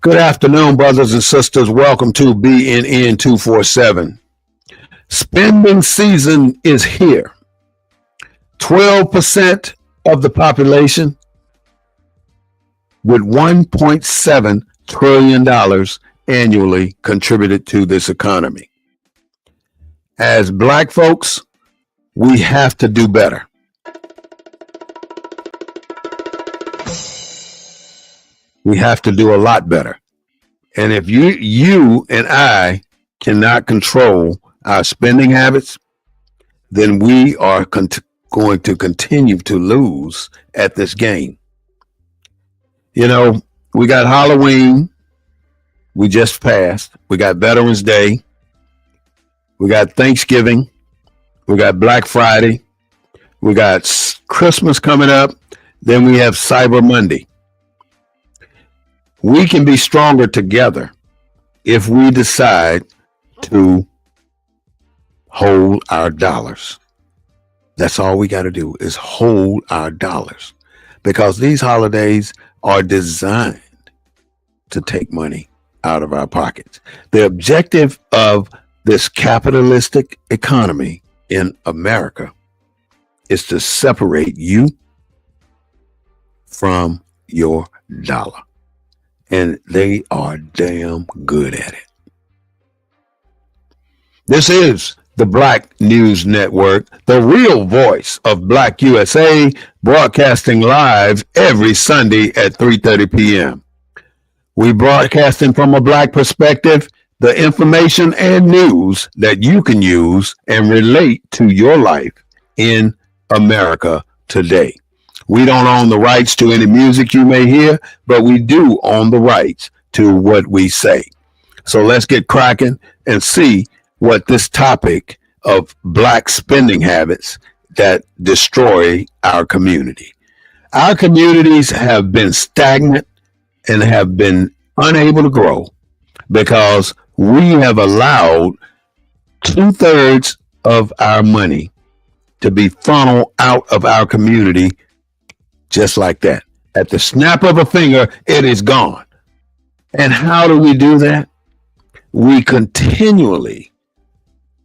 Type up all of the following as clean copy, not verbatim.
Good afternoon, brothers and sisters. Welcome to BNN 247. Spending season is here. 12% of the population with $1.7 trillion annually contributed to this economy. As Black folks, we have to do better. We have to do a lot better. And if you and I cannot control our spending habits, then we are going to continue to lose at this game. You know, we got Halloween. We just passed. We got Veterans Day. We got Thanksgiving. We got Black Friday. We got Christmas coming up. Then we have Cyber Monday. We can be stronger together if we decide to hold our dollars. That's all we got to do is hold our dollars, because these holidays are designed to take money out of our pockets. The objective of this capitalistic economy in America is to separate you from your dollar. And they are damn good at it. This is the Black News Network, the real voice of Black USA, broadcasting live every Sunday at 3:30 p.m. We broadcasting from a Black perspective, the information and news that you can use and relate to your life in America today. We don't own the rights to any music you may hear, but we do own the rights to what we say. So let's get cracking and see what this topic of Black spending habits that destroy our community. Our communities have been stagnant and have been unable to grow because we have allowed 2/3 of our money to be funneled out of our community just like that. At the snap of a finger, it is gone. And how do we do that? We continually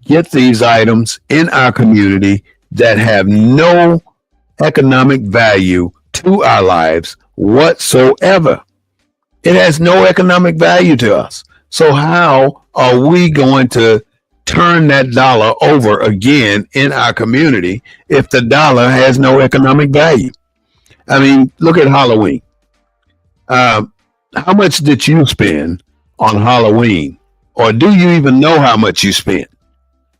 get these items in our community that have no economic value to our lives whatsoever. It has no economic value to us. So how are we going to turn that dollar over again in our community if the dollar has no economic value? I mean, look at Halloween. How much did you spend on Halloween? Or do you even know how much you spent?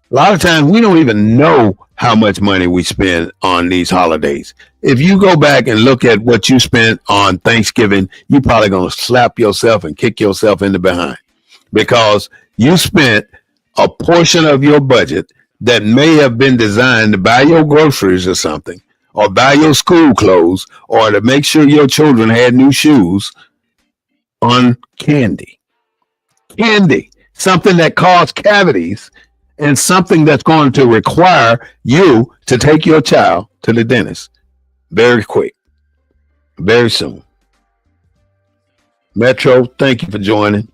A lot of times we don't even know how much money we spend on these holidays. If you go back and look at what you spent on Thanksgiving, you're probably going to slap yourself and kick yourself in the behind, because you spent a portion of your budget that may have been designed to buy your groceries or something, or buy your school clothes, or to make sure your children had new shoes, on candy. Candy, something that caused cavities and something that's going to require you to take your child to the dentist very quick, very soon. Metro, thank you for joining.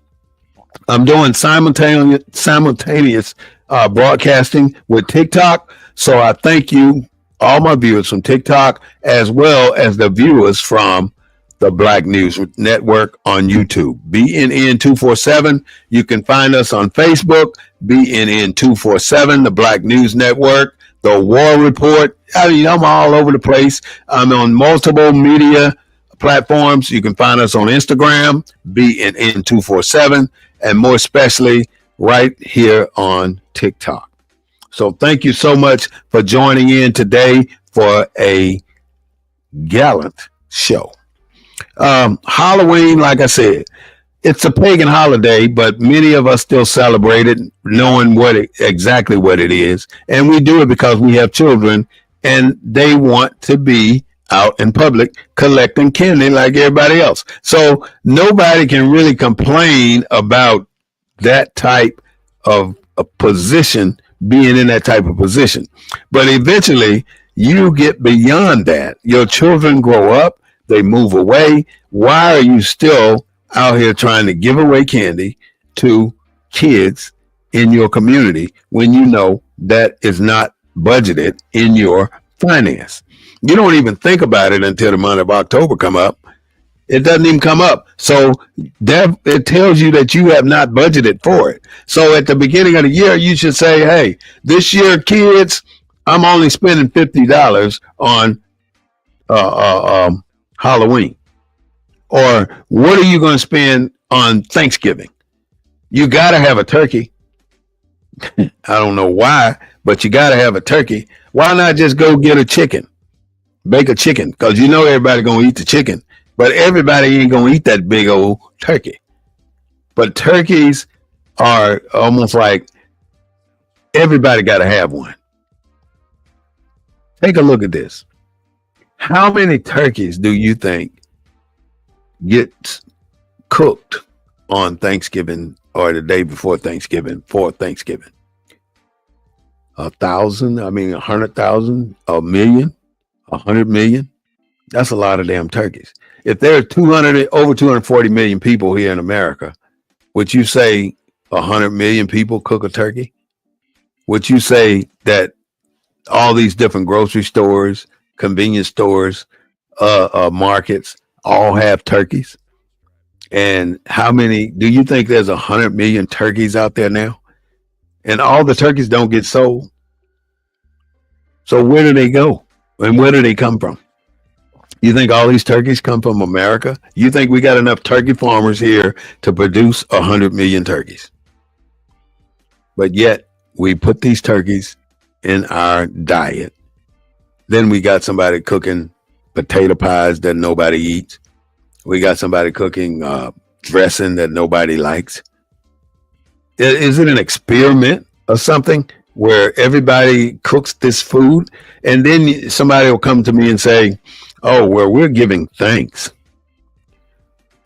I'm doing simultaneous broadcasting with TikTok, so I thank you, all my viewers from TikTok, as well as the viewers from the Black News Network on YouTube. BNN 247. You can find us on Facebook, BNN 247, the Black News Network, the War Report. I mean, I'm all over the place. I'm on multiple media platforms. You can find us on Instagram, BNN 247, and more especially right here on TikTok. So thank you so much for joining in today for a gallant show. Halloween, like I said, it's a pagan holiday, but many of us still celebrate it, knowing exactly what it is. And we do it because we have children and they want to be out in public collecting candy like everybody else. So nobody can really complain about that type of a position, being in that type of position. But eventually you get beyond that. Your children grow up, they move away. Why are you still out here trying to give away candy to kids in your community when you know that is not budgeted in your finance. You don't even think about it until the month of October come up. It doesn't even come up. So that it tells you that you have not budgeted for it. So at the beginning of the year, you should say, hey, this year, kids, I'm only spending $50 on Halloween. Or what are you going to spend on Thanksgiving? You got to have a turkey. I don't know why, but you got to have a turkey. Why not just go get a chicken? Bake a chicken, because you know everybody going to eat the chicken. But everybody ain't going to eat that big old turkey. But turkeys are almost like everybody got to have one. Take a look at this. How many turkeys do you think get cooked on Thanksgiving or the day before Thanksgiving for Thanksgiving? 1,000? 100,000? A million? 100 million? That's a lot of damn turkeys. If there are over 240 million people here in America, would you say 100 million people cook a turkey? Would you say that all these different grocery stores, convenience stores, markets all have turkeys? And how many do you think there's 100 million turkeys out there now? And all the turkeys don't get sold. So where do they go? And where do they come from? You think all these turkeys come from America? You think we got enough turkey farmers here to produce 100 million turkeys? But yet we put these turkeys in our diet. Then we got somebody cooking potato pies that nobody eats. We got somebody cooking dressing that nobody likes. Is it an experiment or something where everybody cooks this food? And then somebody will come to me and say, oh, well, we're giving thanks.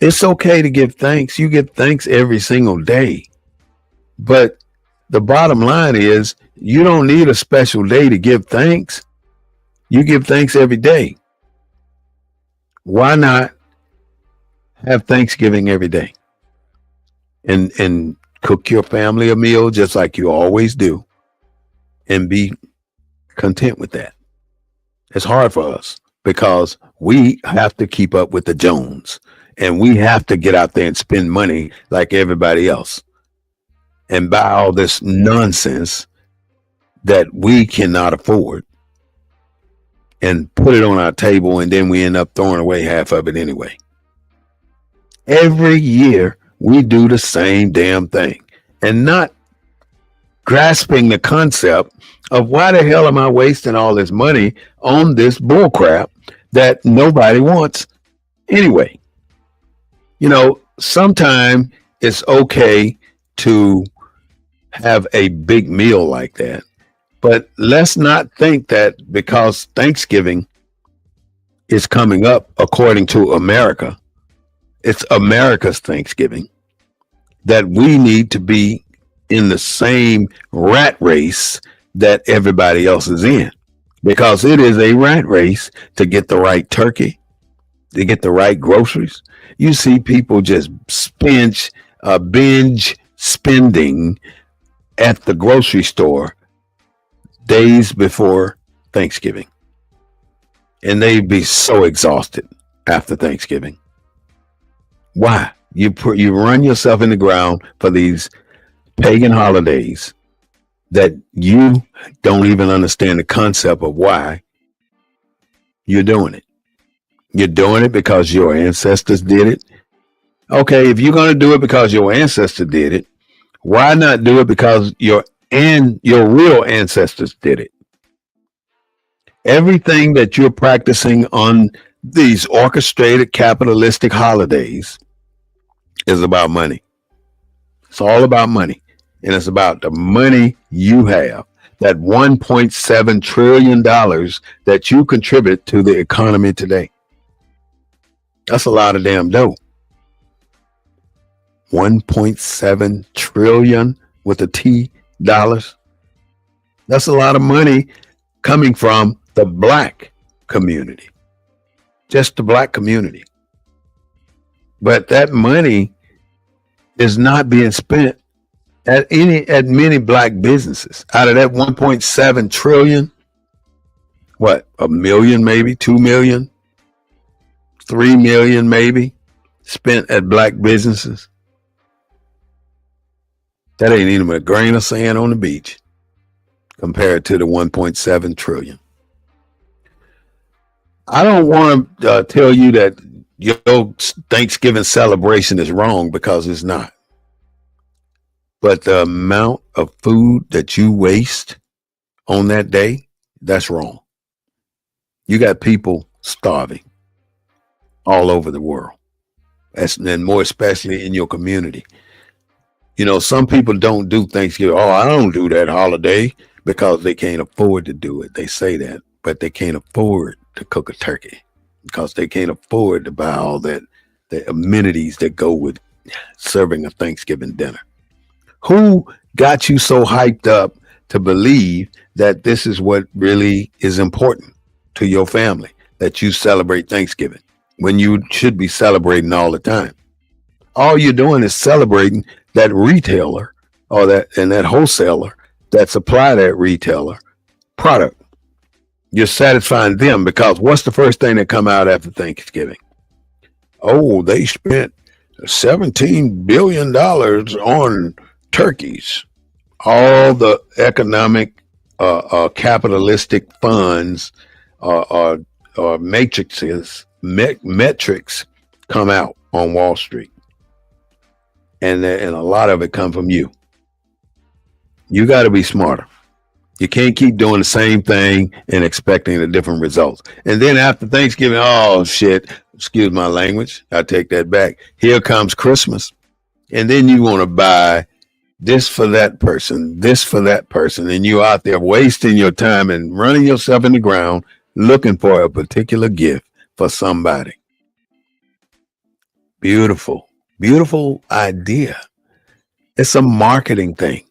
It's okay to give thanks. You give thanks every single day. But the bottom line is you don't need a special day to give thanks. You give thanks every day. Why not have Thanksgiving every day and cook your family a meal just like you always do and be content with that? It's hard for us because we have to keep up with the Jones and we have to get out there and spend money like everybody else and buy all this nonsense that we cannot afford and put it on our table, and then we end up throwing away half of it anyway. Every year we do the same damn thing and not grasping the concept of why the hell am I wasting all this money on this bull crap that nobody wants anyway. You know, sometimes it's okay to have a big meal like that, but let's not think that because Thanksgiving is coming up according to America, it's America's Thanksgiving, that we need to be in the same rat race that everybody else is in, because it is a rat race to get the right turkey, to get the right groceries. You see people just binge spending at the grocery store days before Thanksgiving, and they'd be so exhausted after Thanksgiving. Why? You run yourself in the ground for these pagan holidays that you don't even understand the concept of why you're doing it. You're doing it because your ancestors did it. Okay, if you're going to do it because your ancestor did it, why not do it because your real ancestors did it? Everything that you're practicing on these orchestrated capitalistic holidays is about money. It's all about money. And it's about the money you have, that $1.7 trillion that you contribute to the economy today. That's a lot of damn dough. 1.7 trillion with a T dollars. That's a lot of money coming from the black community. Just the black community. But that money is not being spent at many black businesses. Out of that 1.7 trillion, what, a million, maybe 2 million, 3 million, maybe spent at black businesses. That ain't even a grain of sand on the beach compared to the 1.7 trillion. I don't want to tell you that your Thanksgiving celebration is wrong, because it's not. But the amount of food that you waste on that day, that's wrong. You got people starving all over the world, and more especially in your community. You know, some people don't do Thanksgiving. Oh, I don't do that holiday, because they can't afford to do it. They say that, but they can't afford to cook a turkey, because they can't afford to buy all that, the amenities that go with serving a Thanksgiving dinner. Who got you so hyped up to believe that this is what really is important to your family, that you celebrate Thanksgiving when you should be celebrating all the time? All you're doing is celebrating that retailer or that wholesaler that supply that retailer product. You're satisfying them, because what's the first thing that come out after Thanksgiving? Oh, they spent $17 billion on turkeys. All the economic capitalistic funds or metrics come out on Wall Street, and a lot of it come from you. You got to be smarter. You can't keep doing the same thing and expecting a different results. And then after Thanksgiving, oh shit, excuse my language, I take that back. Here comes Christmas, and then you want to buy this for that person, this for that person, and you out there wasting your time and running yourself in the ground looking for a particular gift for somebody. Beautiful, beautiful idea. It's a marketing thing.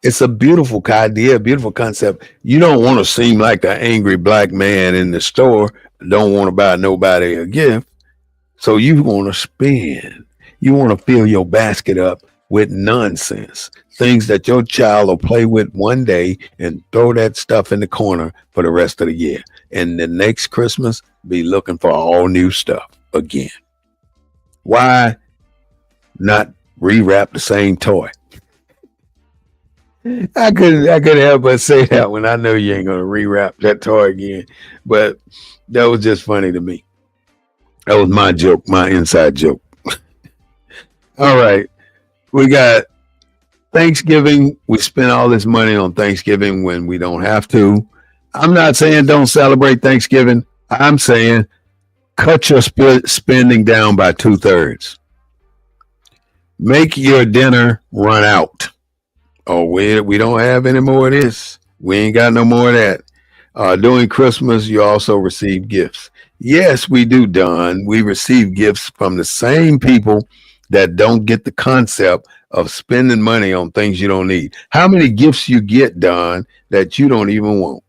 It's a beautiful idea, beautiful concept. You don't want to seem like an angry black man in the store, don't want to buy nobody a gift. So you want to spend. You want to fill your basket up with nonsense, things that your child will play with one day and throw that stuff in the corner for the rest of the year. And the next Christmas, be looking for all new stuff again. Why not rewrap the same toy? I couldn't help but say that when I know you ain't gonna rewrap that toy again. But that was just funny to me. That was my joke, my inside joke. All right. We got Thanksgiving. We spend all this money on Thanksgiving when we don't have to. I'm not saying don't celebrate Thanksgiving. I'm saying cut your spending down by 2/3. Make your dinner run out. Oh, we don't have any more of this. We ain't got no more of that. During Christmas, you also receive gifts. Yes, we do, Don. We receive gifts from the same people that don't get the concept of spending money on things you don't need. How many gifts you get, Don, that you don't even want,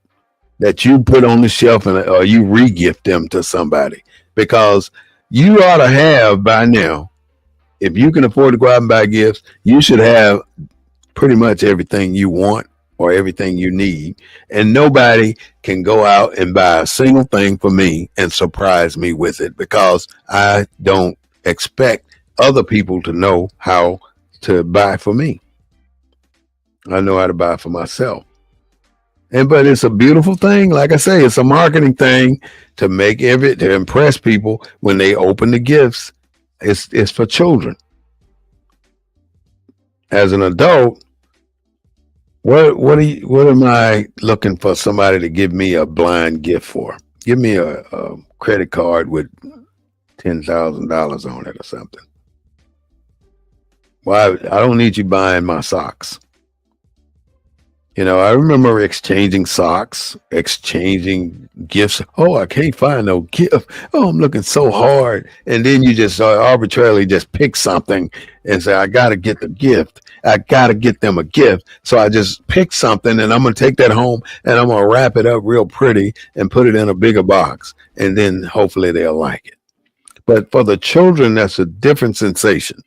that you put on the shelf or you re-gift them to somebody? Because you ought to have by now, if you can afford to go out and buy gifts, you should have pretty much everything you want or everything you need. And nobody can go out and buy a single thing for me and surprise me with it, because I don't expect other people to know how to buy for me. I know how to buy for myself. But it's a beautiful thing. Like I say, it's a marketing thing to to impress people when they open the gifts. It's for children. As an adult, what am I looking for somebody to give me a blind gift for? Give me a credit card with $10,000 on it or something. Why? I don't need you buying my socks. You know, I remember exchanging socks, exchanging gifts. Oh, I can't find no gift. Oh, I'm looking so hard. And then you just arbitrarily just pick something and say, I got to get the gift. I got to get them a gift. So I just pick something and I'm going to take that home and I'm going to wrap it up real pretty and put it in a bigger box. And then hopefully they'll like it. But for the children, that's a different sensation.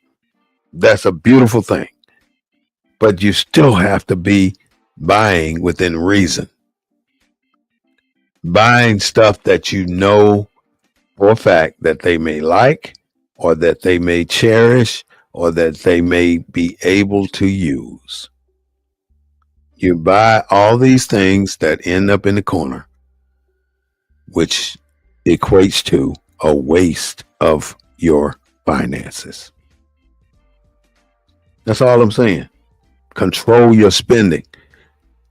That's a beautiful thing. But you still have to be buying within reason. Buying stuff that you know for a fact that they may like, or that they may cherish, or that they may be able to use. You buy all these things that end up in the corner, which equates to a waste of your finances. That's all I'm saying. Control your spending.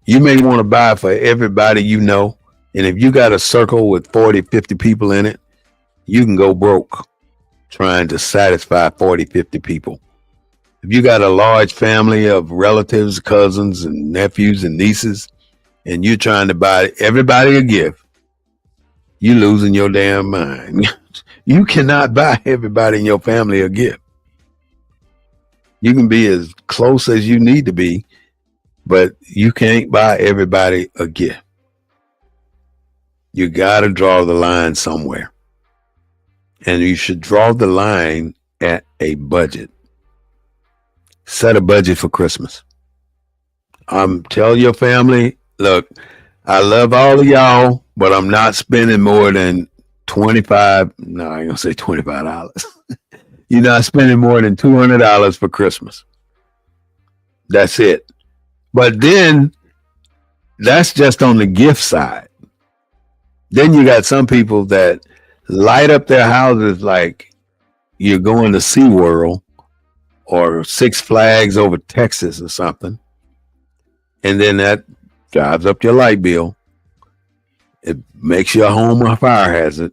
You may want to buy for everybody you know. And if you got a circle with 40, 50 people in it, you can go broke trying to satisfy 40, 50 people. If you got a large family of relatives, cousins, and nephews and nieces, and you're trying to buy everybody a gift, you losing your damn mind. You cannot buy everybody in your family a gift. You can be as close as you need to be, but you can't buy everybody a gift. You got to draw the line somewhere. And you should draw the line at a budget. Set a budget for Christmas. Tell your family, look, I love all of y'all, but I'm not spending more than $25. No, I ain't gonna say $25. You're not spending more than $200 for Christmas. That's it. But then that's just on the gift side. Then you got some people that light up their houses like you're going to SeaWorld or Six Flags over Texas or something. And then that drives up your light bill. It makes your home a fire hazard.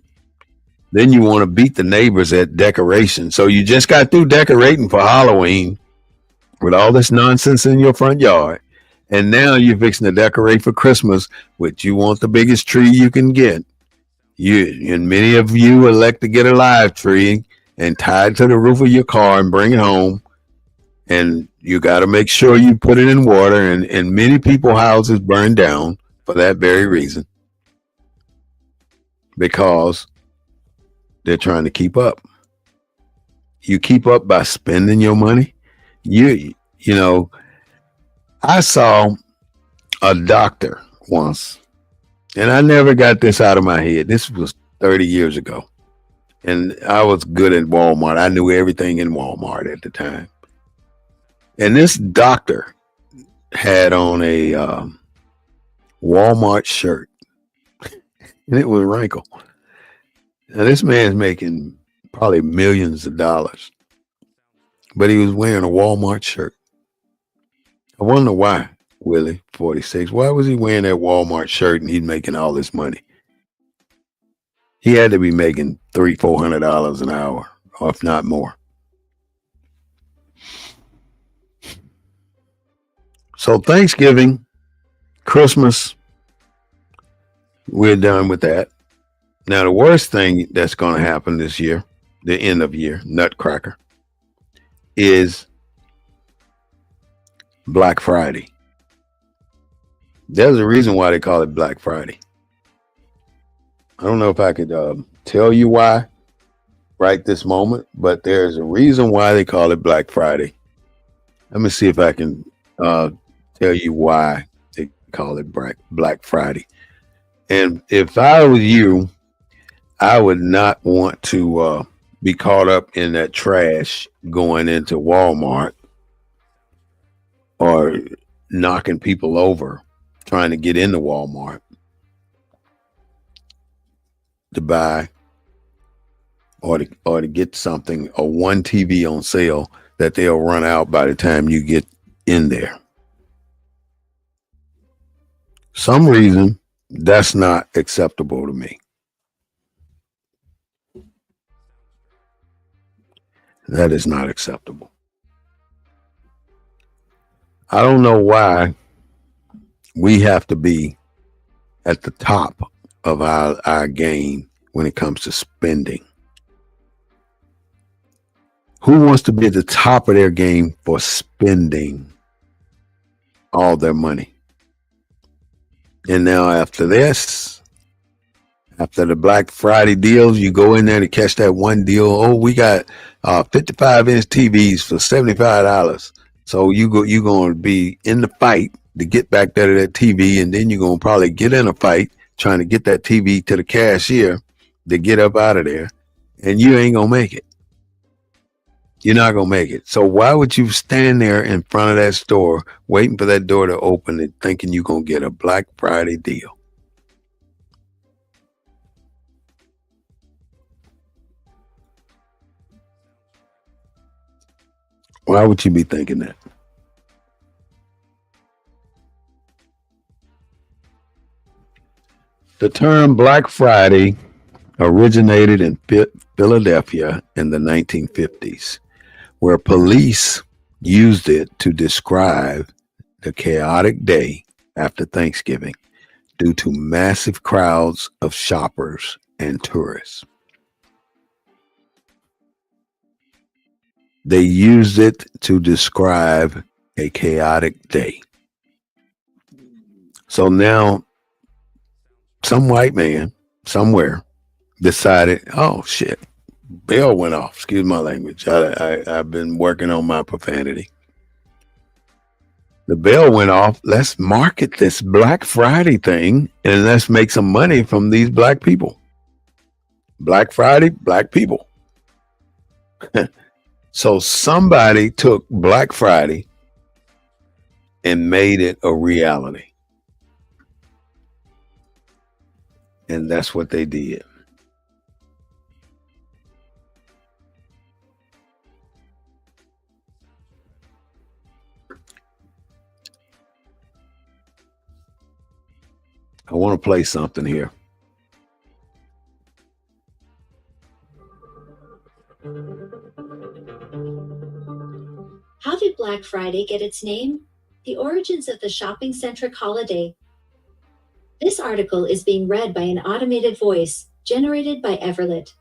Then you want to beat the neighbors at decoration. So you just got through decorating for Halloween with all this nonsense in your front yard. And now you're fixing to decorate for Christmas, which you want the biggest tree you can get. And many of you elect to get a live tree and tie it to the roof of your car and bring it home. And you got to make sure you put it in water. And many people's houses burn down for that very reason. Because they're trying to keep up. You keep up by spending your money. You know, I saw a doctor once, and I never got this out of my head. This was 30 years ago. And I was good at Walmart. I knew everything in Walmart at the time. And this doctor had on a Walmart shirt, and it was wrinkled. Now, this man's making probably millions of dollars, but he was wearing a Walmart shirt. I wonder why, Willie, 46. Why was he wearing that Walmart shirt and he's making all this money? He had to be making $300-400 an hour, or if not more. So Thanksgiving, Christmas, we're done with that. Now, the worst thing that's going to happen this year, the end of year, Nutcracker, is Black Friday. There's a reason why they call it Black Friday. I don't know if I could tell you why right this moment, but there's a reason why they call it Black Friday. Let me see if I can tell you why they call it Black Friday. And if I was you, I would not want to be caught up in that trash going into Walmart or knocking people over trying to get into Walmart to buy or to get something, or one TV on sale that they'll run out by the time you get in there. Some reason that's not acceptable to me. That is not acceptable. I don't know why we have to be at the top of our game when it comes to spending. Who wants to be at the top of their game for spending all their money? And now after this, After the Black Friday deals, you go in there to catch that one deal. Oh, we got 55-inch TVs for $75. So you're going to be in the fight to get back there to that TV, and then you're going to probably get in a fight trying to get that TV to the cashier to get up out of there, and you ain't going to make it. You're not going to make it. So why would you stand there in front of that store waiting for that door to open and thinking you're going to get a Black Friday deal? Why would you be thinking that? The term Black Friday originated in Philadelphia in the 1950s, where police used it to describe the chaotic day after Thanksgiving due to massive crowds of shoppers and tourists. They used it to describe a chaotic day. So now some white man somewhere decided, oh shit, bell went off. Excuse my language. I've been working on my profanity. The bell went off. Let's market this Black Friday thing and let's make some money from these black people. Black Friday, black people. So somebody took Black Friday and made it a reality. And that's what they did. I want to play something here. How did Black Friday get its name? The origins of the shopping-centric holiday. This article is being read by an automated voice generated by Everlit.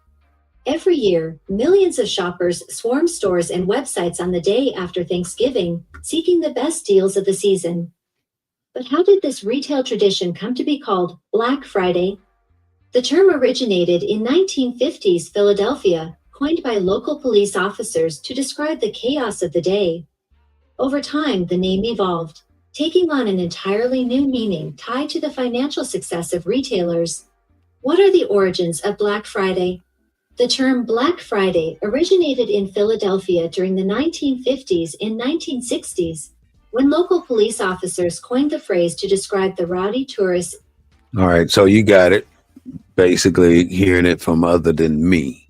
Every year, millions of shoppers swarm stores and websites on the day after Thanksgiving, seeking the best deals of the season. But how did this retail tradition come to be called Black Friday? The term originated in 1950s Philadelphia, coined by local police officers to describe the chaos of the day. Over time, the name evolved, taking on an entirely new meaning tied to the financial success of retailers. What are the origins of Black Friday? The term Black Friday originated in Philadelphia during the 1950s and 1960s, when local police officers coined the phrase to describe the rowdy tourists. All right, so you got it. Basically hearing it from other than me.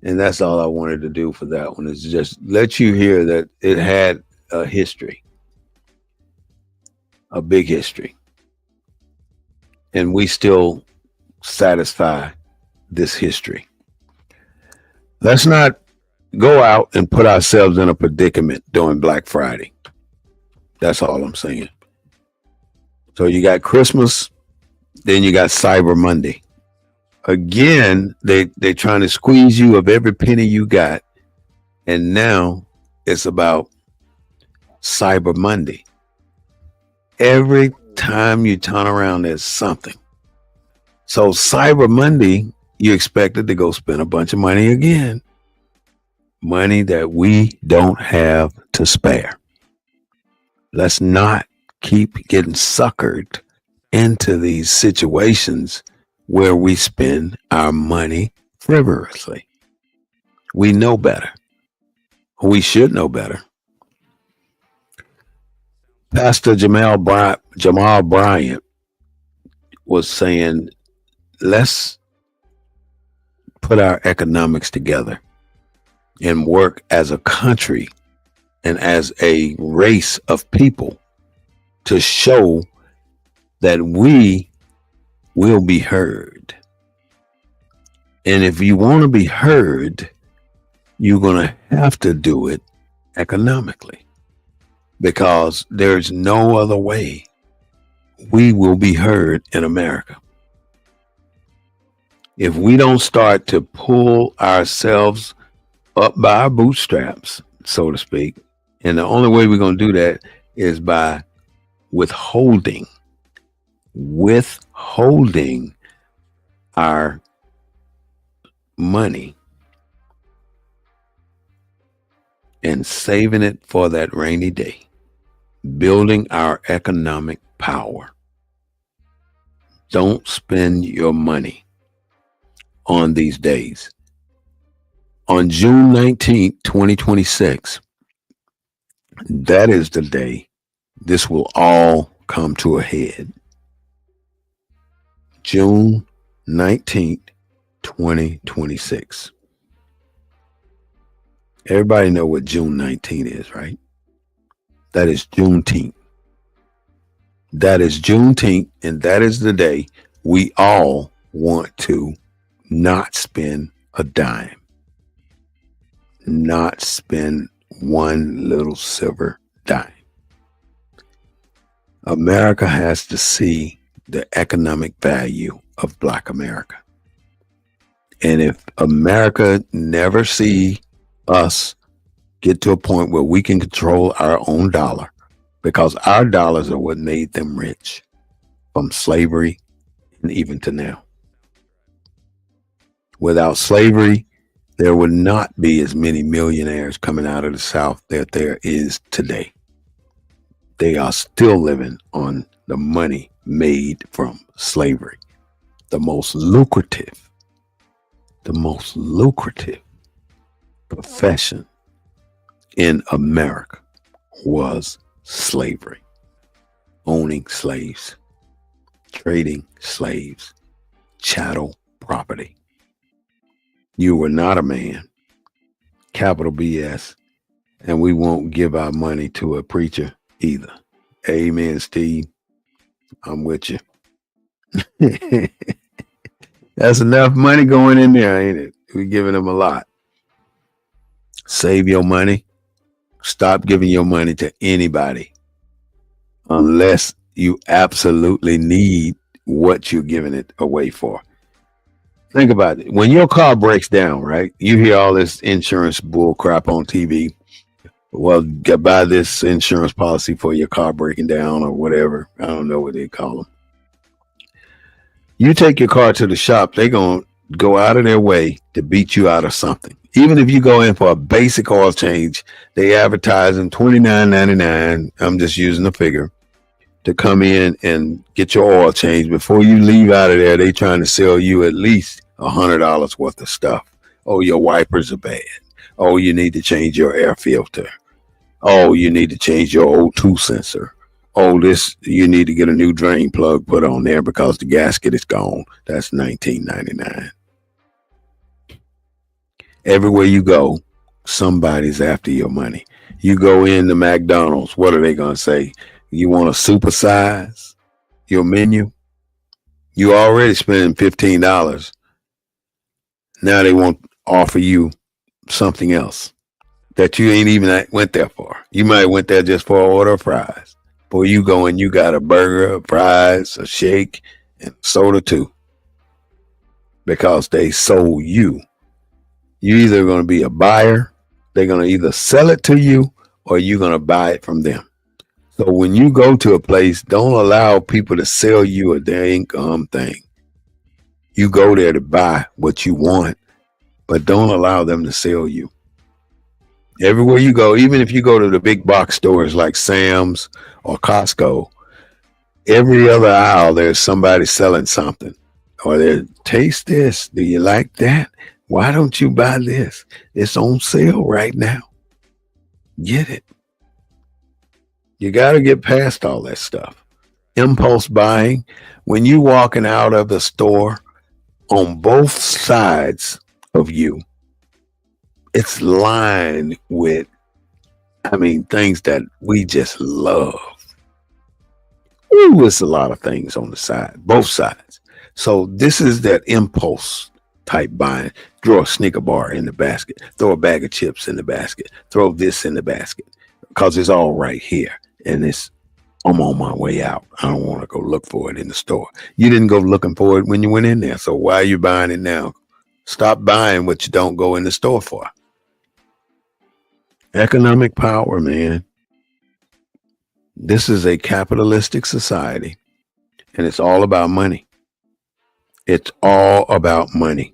And that's all I wanted to do for that one, is just let you hear that it had a history, a big history. And we still satisfy this history. Let's not go out and put ourselves in a predicament during Black Friday. That's all I'm saying. So you got Christmas, then you got Cyber Monday. Again, they're trying to squeeze you of every penny you got. And now it's about Cyber Monday. Every time you turn around, there's something. So Cyber Monday, you're expected to go spend a bunch of money again. Money that we don't have to spare. Let's not keep getting suckered into these situations where we spend our money frivolously. We know better. We should know better. Pastor Jamal Bryant was saying, let's put our economics together and work as a country and as a race of people to show that we will be heard. And if you want to be heard, you're going to have to do it economically, because there's no other way we will be heard in America. If we don't start to pull ourselves up by our bootstraps, so to speak, and the only way we're going to do that is by withholding our money and saving it for that rainy day, building our economic power. Don't spend your money on these days. On June 19th, 2026, that is the day this will all come to a head. June 19th, 2026. Everybody know what June 19th is, right? That is Juneteenth. That is Juneteenth, and that is the day we all want to not spend a dime, not spend one little silver dime. America has to see the economic value of Black America. And if America never see us get to a point where we can control our own dollar, because our dollars are what made them rich from slavery and even to now. Without slavery, there would not be as many millionaires coming out of the South that there is today. They are still living on the money made from slavery. The most lucrative profession in America was slavery. Owning slaves, trading slaves, chattel property. You were not a man, capital BS, and we won't give our money to a preacher either. Amen, Steve. I'm with you. That's enough money going in there, ain't it? We're giving them a lot. Save your money. Stop giving your money to anybody unless you absolutely need what you're giving it away for. Think about it. When your car breaks down, right? You hear all this insurance bull crap on TV. Well, buy this insurance policy for your car breaking down or whatever. I don't know what they call them. You take your car to the shop, they're going to go out of their way to beat you out of something. Even if you go in for a basic oil change, they advertise in $29.99. I'm just using a figure to come in and get your oil changed. Before you leave out of there, they trying to sell you at least $100 worth of stuff. Oh, your wipers are bad. Oh, you need to change your air filter. Oh, you need to change your O2 sensor. Oh, you need to get a new drain plug put on there because the gasket is gone. That's $19.99. Everywhere you go, somebody's after your money. You go into McDonald's, what are they going to say? You want to supersize your menu? You already spending $15. Now they want to offer you something else that you ain't even went there for. You might went there just for an order of fries. Boy, you go and you got a burger, fries, a shake, and soda too. Because they sold you. You either going to be a buyer, they're going to either sell it to you, or you're going to buy it from them. So when you go to a place, don't allow people to sell you a dang thing. You go there to buy what you want, but don't allow them to sell you. Everywhere you go, even if you go to the big box stores like Sam's or Costco, every other aisle there's somebody selling something. Or they taste this. Do you like that? Why don't you buy this? It's on sale right now. Get it. You got to get past all that stuff. Impulse buying. When you walking out of the store, on both sides of you, it's lined with, things that we just love. Ooh, it's a lot of things on the side, both sides. So this is that impulse type buying. Throw a Snicker bar in the basket. Throw a bag of chips in the basket. Throw this in the basket because it's all right here. And I'm on my way out. I don't want to go look for it in the store. You didn't go looking for it when you went in there. So why are you buying it now? Stop buying what you don't go in the store for. Economic power, man. This is a capitalistic society, and it's all about money. It's all about money.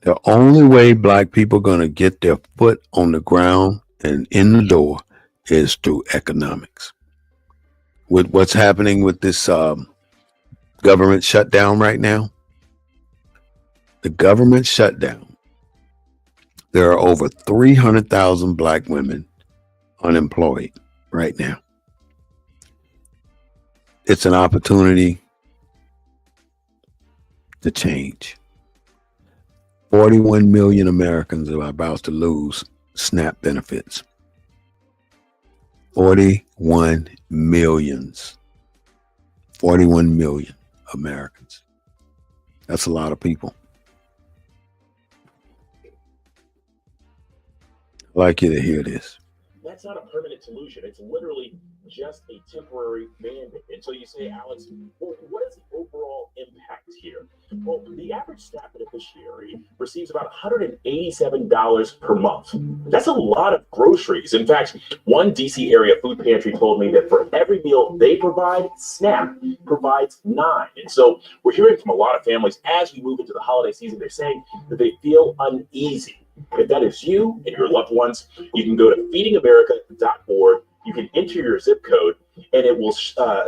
The only way black people are going to get their foot on the ground and in the door is through economics. With what's happening with this government shutdown right now, the government shutdown, there are over 300,000 black women unemployed right now. It's an opportunity to change. 41 million Americans are about to lose SNAP benefits. 41 millions. 41 million Americans. That's a lot of people. I'd like you to hear this. That's not a permanent solution. It's literally just a temporary mandate. And so you say, Alex, well, what is the overall impact here? Well, the average SNAP beneficiary receives about $187 per month. That's a lot of groceries. In fact, one DC area food pantry told me that for every meal they provide, SNAP provides 9. And so we're hearing from a lot of families as we move into the holiday season, they're saying that they feel uneasy. If that is you and your loved ones, you can go to feedingamerica.org. You can enter your zip code, and it will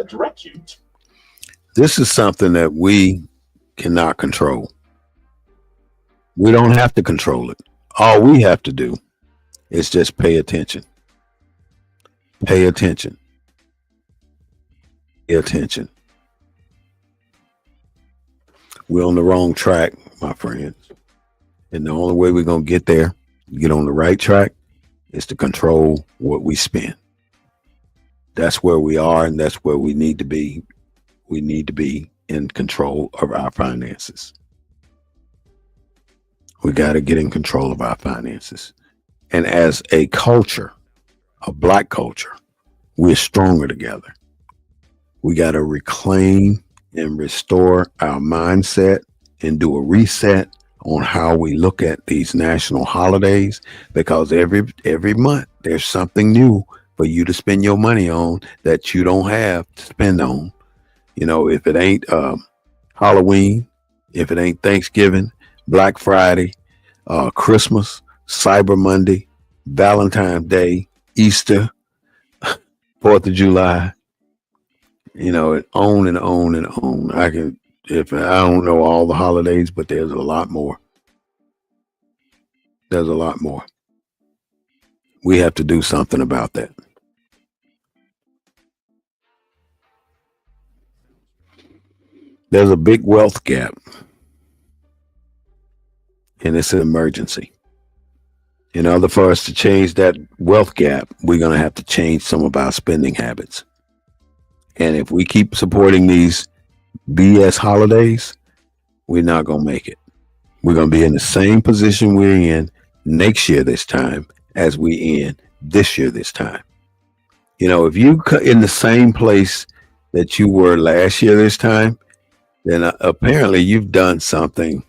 direct you. This is something that we cannot control. We don't have to control it. All we have to do is just pay attention. Pay attention. Pay attention. We're on the wrong track, my friends. And the only way we're going to get there, get on the right track, is to control what we spend. That's where we are, and that's where we need to be. We need to be in control of our finances. We got to get in control of our finances. And as a culture, a black culture, we're stronger together. We got to reclaim and restore our mindset and do a reset on how we look at these national holidays, because every month there's something new for you to spend your money on that you don't have to spend on. You know, if it ain't Halloween, if it ain't Thanksgiving, Black Friday, Christmas, Cyber Monday, Valentine's Day, Easter, 4th of July, you know, and on and on and on. I don't know all the holidays, but there's a lot more. There's a lot more. We have to do something about that. There's a big wealth gap, and it's an emergency. In order for us to change that wealth gap, we're going to have to change some of our spending habits. And if we keep supporting these BS holidays, we're not going to make it. We're going to be in the same position we're in next year this time as we in this year this time. You know, if you in the same place that you were last year this time, then apparently you've done something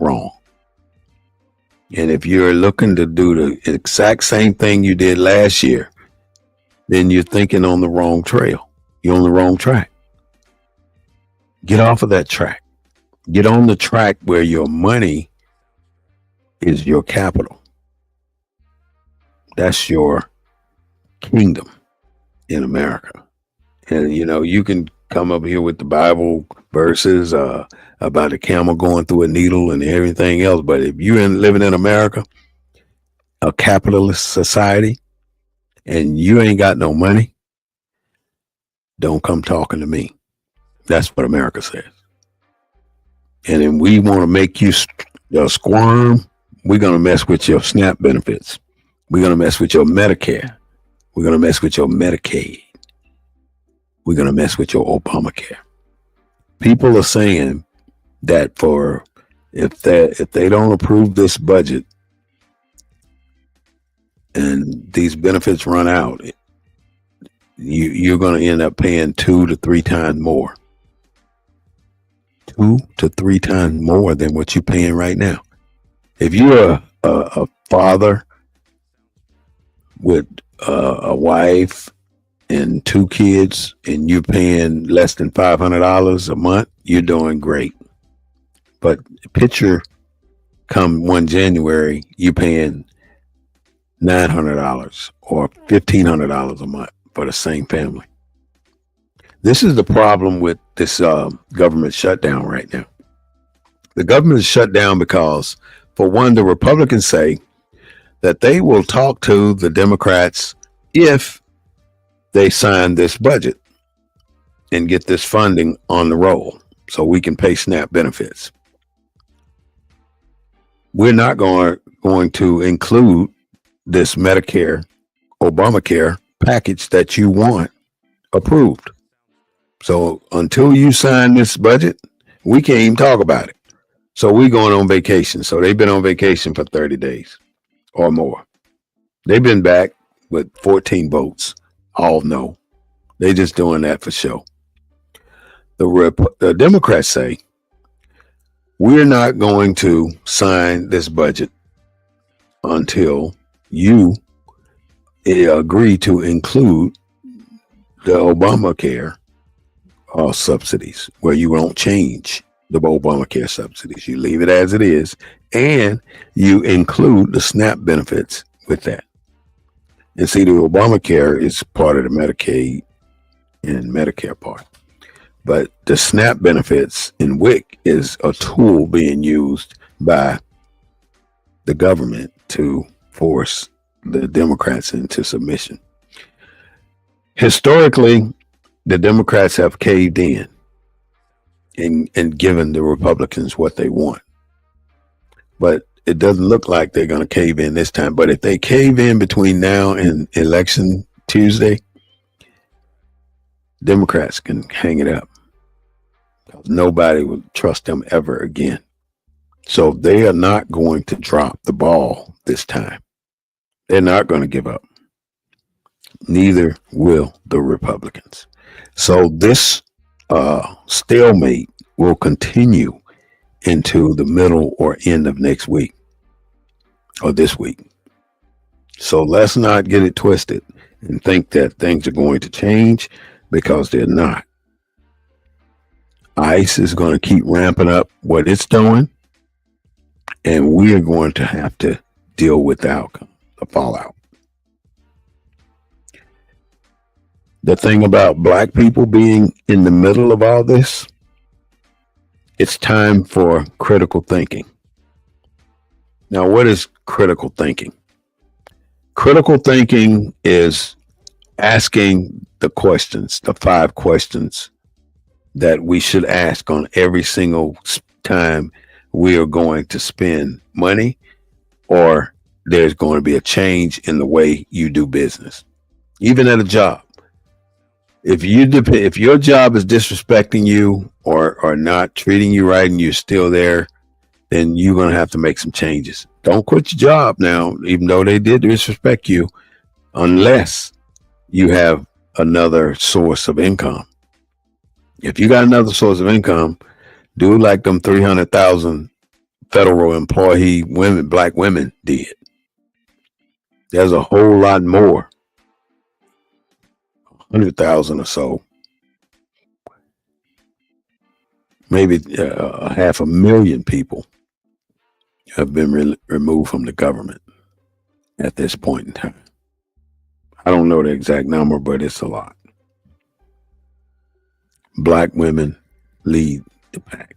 wrong. And if you're looking to do the exact same thing you did last year, then you're thinking on the wrong trail. You're on the wrong track. Get off of that track. Get on the track where your money is your capital. That's your kingdom in America. And, you know, you can come up here with the Bible verses about a camel going through a needle and everything else. But if you're living in America, a capitalist society, and you ain't got no money, don't come talking to me. That's what America says. And then we want to make you squirm. We're going to mess with your SNAP benefits. We're going to mess with your Medicare. We're going to mess with your Medicaid. We're going to mess with your Obamacare. People are saying that if they don't approve this budget and these benefits run out, you're going to end up paying 2 to 3 times more. 2 to 3 times more than what you're paying right now. If you're a father with a wife and 2 kids and you're paying less than $500 a month, you're doing great. But picture come 1 January, you paying $900 or $1,500 a month for the same family. This is the problem with this government shutdown right now. The government is shut down because, for one, the Republicans say that they will talk to the Democrats if they sign this budget and get this funding on the roll so we can pay SNAP benefits. We're not going to include this Medicare, Obamacare package that you want approved. So until you sign this budget, we can't even talk about it. So we're going on vacation. So they've been on vacation for 30 days or more. They've been back with 14 votes. All no. They're just doing that for show. The Democrats say, we're not going to sign this budget until you agree to include the Obamacare subsidies, where you won't change the Obamacare subsidies. You leave it as it is, and you include the SNAP benefits with that. And see, the Obamacare is part of the Medicaid and Medicare part. But the SNAP benefits in WIC is a tool being used by the government to force the Democrats into submission. Historically, the Democrats have caved in and given the Republicans what they want. But it doesn't look like they're going to cave in this time. But if they cave in between now and election Tuesday, Democrats can hang it up. Nobody will trust them ever again. So they are not going to drop the ball this time. They're not going to give up. Neither will the Republicans. So this stalemate will continue into the middle or end of next week or this week. So let's not get it twisted and think that things are going to change, because they're not. ICE is going to keep ramping up what it's doing, and we are going to have to deal with the outcome, the fallout. The thing about Black people being in the middle of all this, it's time for critical thinking. Now, what is critical thinking? Critical thinking is asking the questions, the 5 questions that we should ask on every single time we are going to spend money, or there's going to be a change in the way you do business, even at a job. If your job is disrespecting you or not treating you right and you're still there, then you're going to have to make some changes. Don't quit your job now, even though they did disrespect you, unless you have another source of income. If you got another source of income, do like them 300,000 federal employee women, Black women did. There's a whole lot more, 100,000 or so, maybe 500,000 people have been removed from the government at this point in time. I don't know the exact number, but it's a lot. Black women lead the pack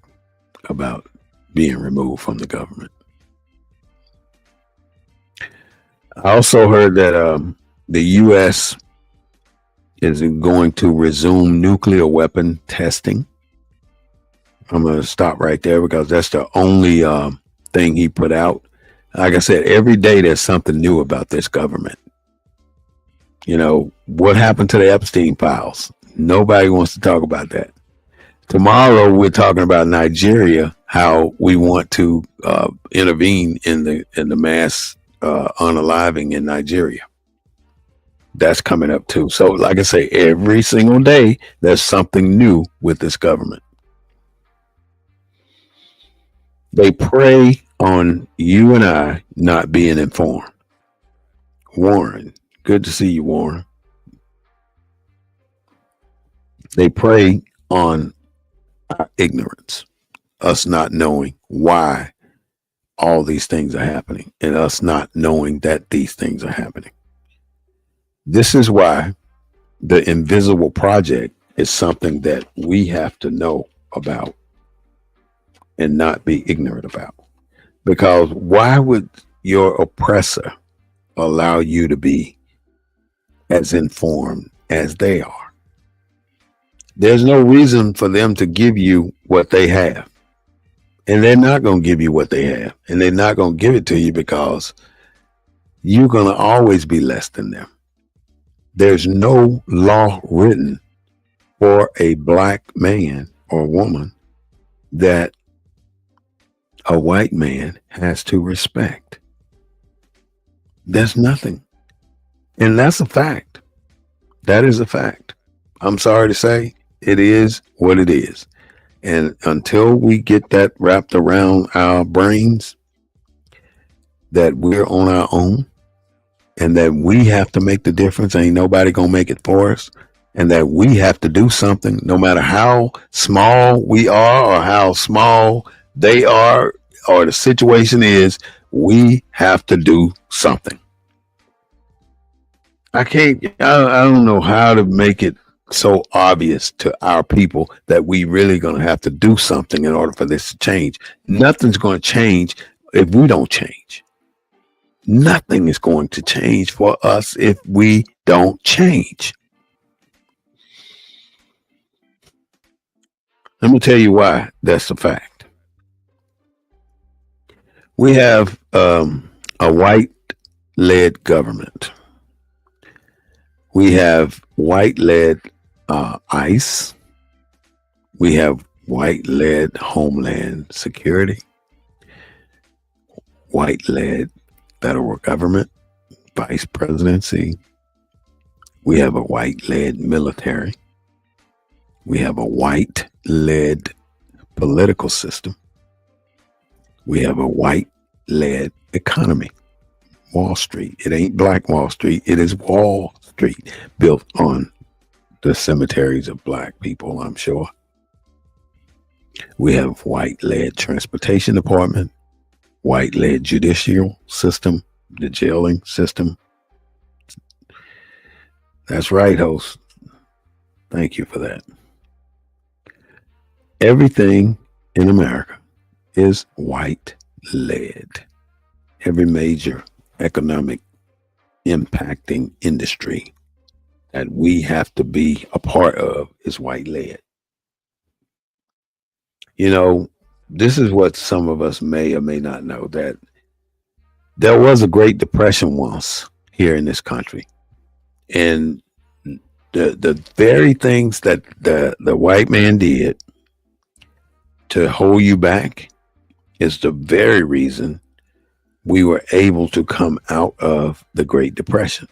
about being removed from the government. I also heard that the U.S. is going to resume nuclear weapon testing. I'm going to stop right there because that's the only thing he put out. Like I said, every day there's something new about this government. You know, what happened to the Epstein files? Nobody wants to talk about that. Tomorrow, we're talking about Nigeria, how we want to intervene in the mass unaliving in Nigeria. That's coming up too. So, like I say, every single day, there's something new with this government. They prey on you and I not being informed. Warren, good to see you, Warren. They prey on our ignorance. us not knowing why all these things are happening and us not knowing that these things are happening. This is why the invisible project is something that we have to know about and not be ignorant about. Because why would your oppressor allow you to be as informed as they are? There's no reason for them to give you what they have. And they're not going to give you what they have. And they're not going to give it to you because you're going to always be less than them. There's no law written for a black man or woman that a white man has to respect. There's nothing. And that's a fact. That is a fact. I'm sorry to say, it is what it is. And until we get that wrapped around our brains, that we're on our own and that we have to make the difference, ain't nobody gonna make it for us, and that we have to do something no matter how small we are or how small they are or the situation is, we have to do something. I don't know how to make it so obvious to our people that we really going to have to do something in order for this to change. Nothing's going to change if we don't change. Nothing is going to change for us if we don't change. Let me tell you why that's a fact. We have a white-led government. We have white-led ICE. We have white-led Homeland Security, white-led federal government, vice presidency. We have a white-led military. We have a white-led political system. We have a white-led economy. Wall Street. It ain't Black Wall Street. It is Wall Street, built on the cemeteries of black people, I'm sure. We have white-led transportation department, white-led judicial system, the jailing system. That's right, host. Thank you for that. Everything in America is white-led. Every major economic impacting industry that we have to be a part of is white-led. You know, this is what some of us may or may not know, that there was a Great Depression once here in this country. And the very things that the white man did to hold you back is the very reason we were able to come out of the Great Depression.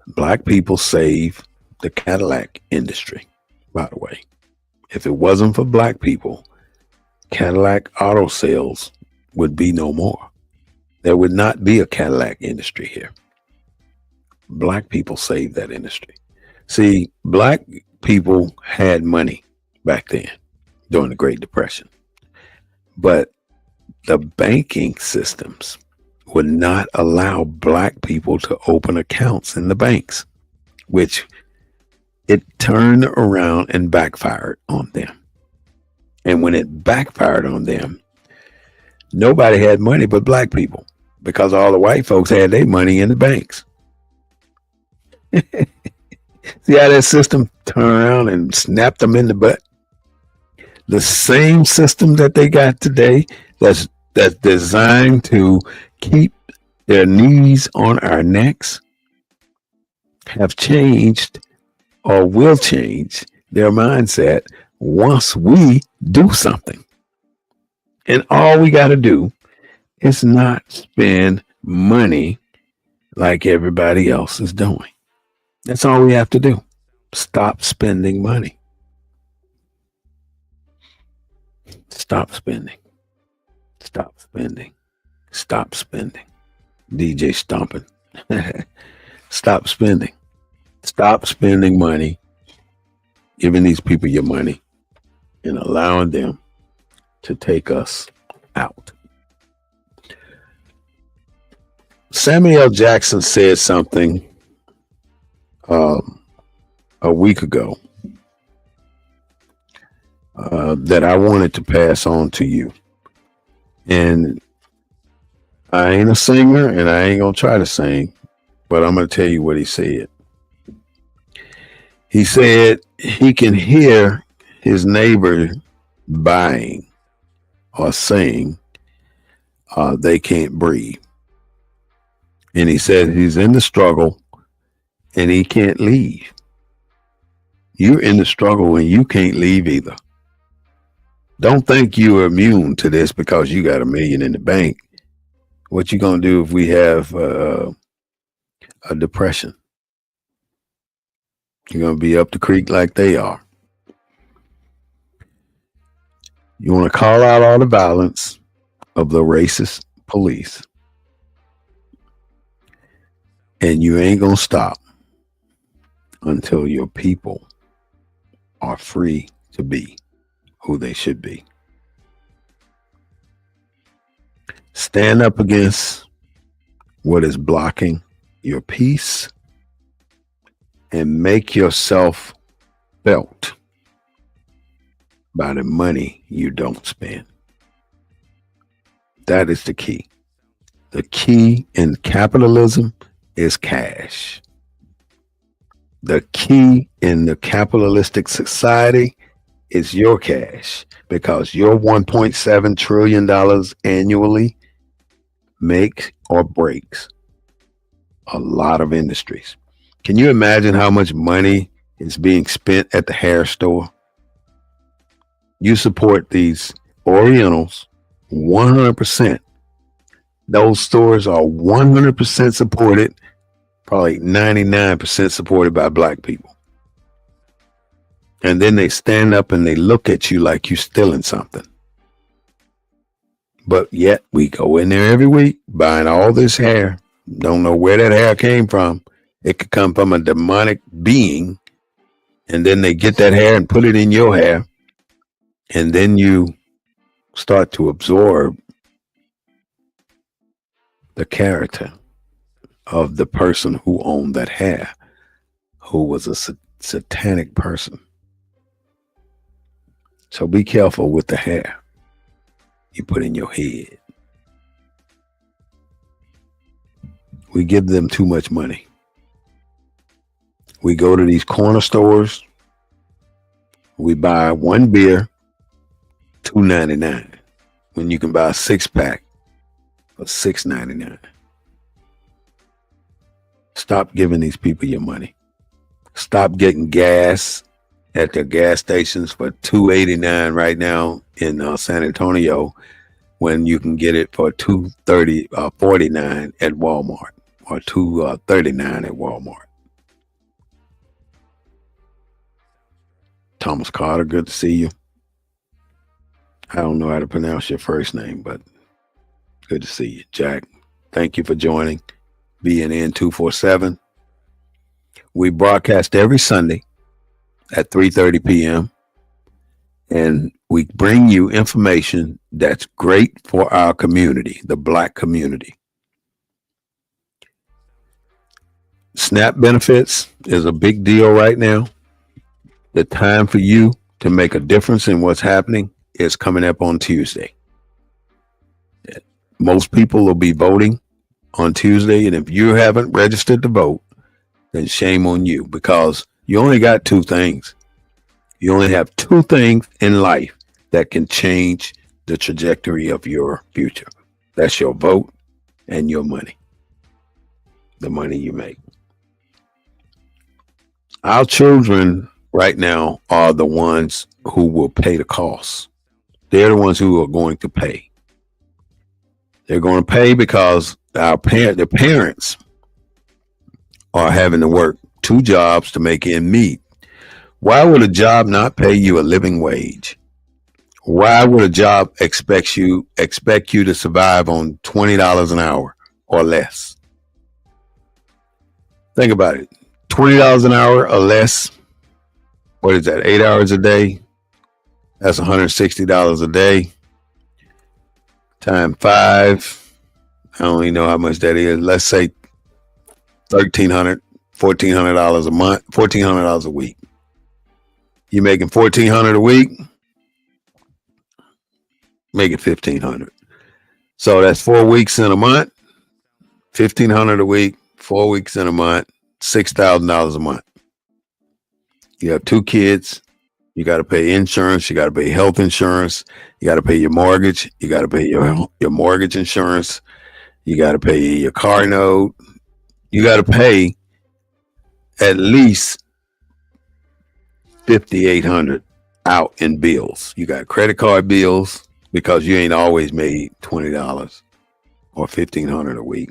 Black people saved the Cadillac industry, by the way. If it wasn't for black people, Cadillac auto sales would be no more. There would not be a Cadillac industry here. Black people saved that industry. See, black people had money back then during the Great Depression, but the banking systems would not allow black people to open accounts in the banks, which it turned around and backfired on them. And when it backfired on them, nobody had money but black people, because all the white folks had their money in the banks. See how that system turned around and snapped them in the butt? The same system that they got today that's designed to keep their knees on our necks have changed or will change their mindset once we do something. And all we got to do is not spend money like everybody else is doing. That's all we have to do. Stop spending money. Stop spending. Stop spending. Stop spending. DJ stomping. Stop spending. Stop spending money, giving these people your money, and allowing them to take us out. Samuel L. Jackson said something a week ago that I wanted to pass on to you. And I ain't a singer and I ain't going to try to sing, but I'm going to tell you what he said. He said he can hear his neighbor buying or saying they can't breathe. And he said he's in the struggle and he can't leave. You're in the struggle and you can't leave either. Don't think you are immune to this because you got $1 million in the bank. What you gonna do if we have a depression? You're gonna be up the creek like they are. You want to call out all the violence of the racist police, and you ain't gonna stop until your people are free to be who they should be. Stand up against what is blocking your peace and make yourself felt by the money you don't spend. That is the key. The key in capitalism is cash. The key in the capitalistic society is your cash, because your $1.7 trillion annually makes or breaks a lot of industries. Can you imagine how much money is being spent at the hair store? You support these Orientals 100%. Those stores are 100% supported, probably 99% supported by Black people. And then they stand up and they look at you like you're stealing something. But yet we go in there every week buying all this hair. Don't know where that hair came from. It could come from a demonic being. And then they get that hair and put it in your hair. And then you start to absorb the character of the person who owned that hair, who was a satanic person. So be careful with the hair you put in your head. We give them too much money. We go to these corner stores. We buy one beer, $2.99, when you can buy a 6-pack for $6.99. Stop giving these people your money. Stop getting gas at the gas stations for $2.89 right now in San Antonio, when you can get it for $2.49 at Walmart, or $2.39 at Walmart. Thomas Carter, good to see you. I don't know how to pronounce your first name, but good to see you. Jack, thank you for joining BNN 247. We broadcast every Sunday at 3:30 p.m. and we bring you information that's great for our community, the Black community. SNAP benefits is a big deal right now. The time for you to make a difference in what's happening is coming up on Tuesday. Most people will be voting on Tuesday, and if you haven't registered to vote, then shame on you, because you only got two things. You only have two things in life that can change the trajectory of your future. That's your vote and your money, the money you make. Our children right now are the ones who will pay the costs. They're the ones who are going to pay. They're going to pay because their parents are having to work 2 jobs to make ends meet. Why would a job not pay you a living wage? Why would a job expect you to survive on $20 an hour or less? Think about it. $20 an hour or less. What is that? 8 hours a day? That's $160 a day. Time 5. I don't even know how much that is. Let's say $1,300, $1,400 a month, $1,400 a week. You making $1,400 a week? Make it $1,500. So that's 4 weeks in a month, $1,500 a week, 4 weeks in a month, $6,000 a month. You have 2 kids. You got to pay insurance. You got to pay health insurance. You got to pay your mortgage. You got to pay your mortgage insurance. You got to pay your car note. You got to pay at least $5,800 out in bills. You got credit card bills because you ain't always made $20 or $1,500 a week.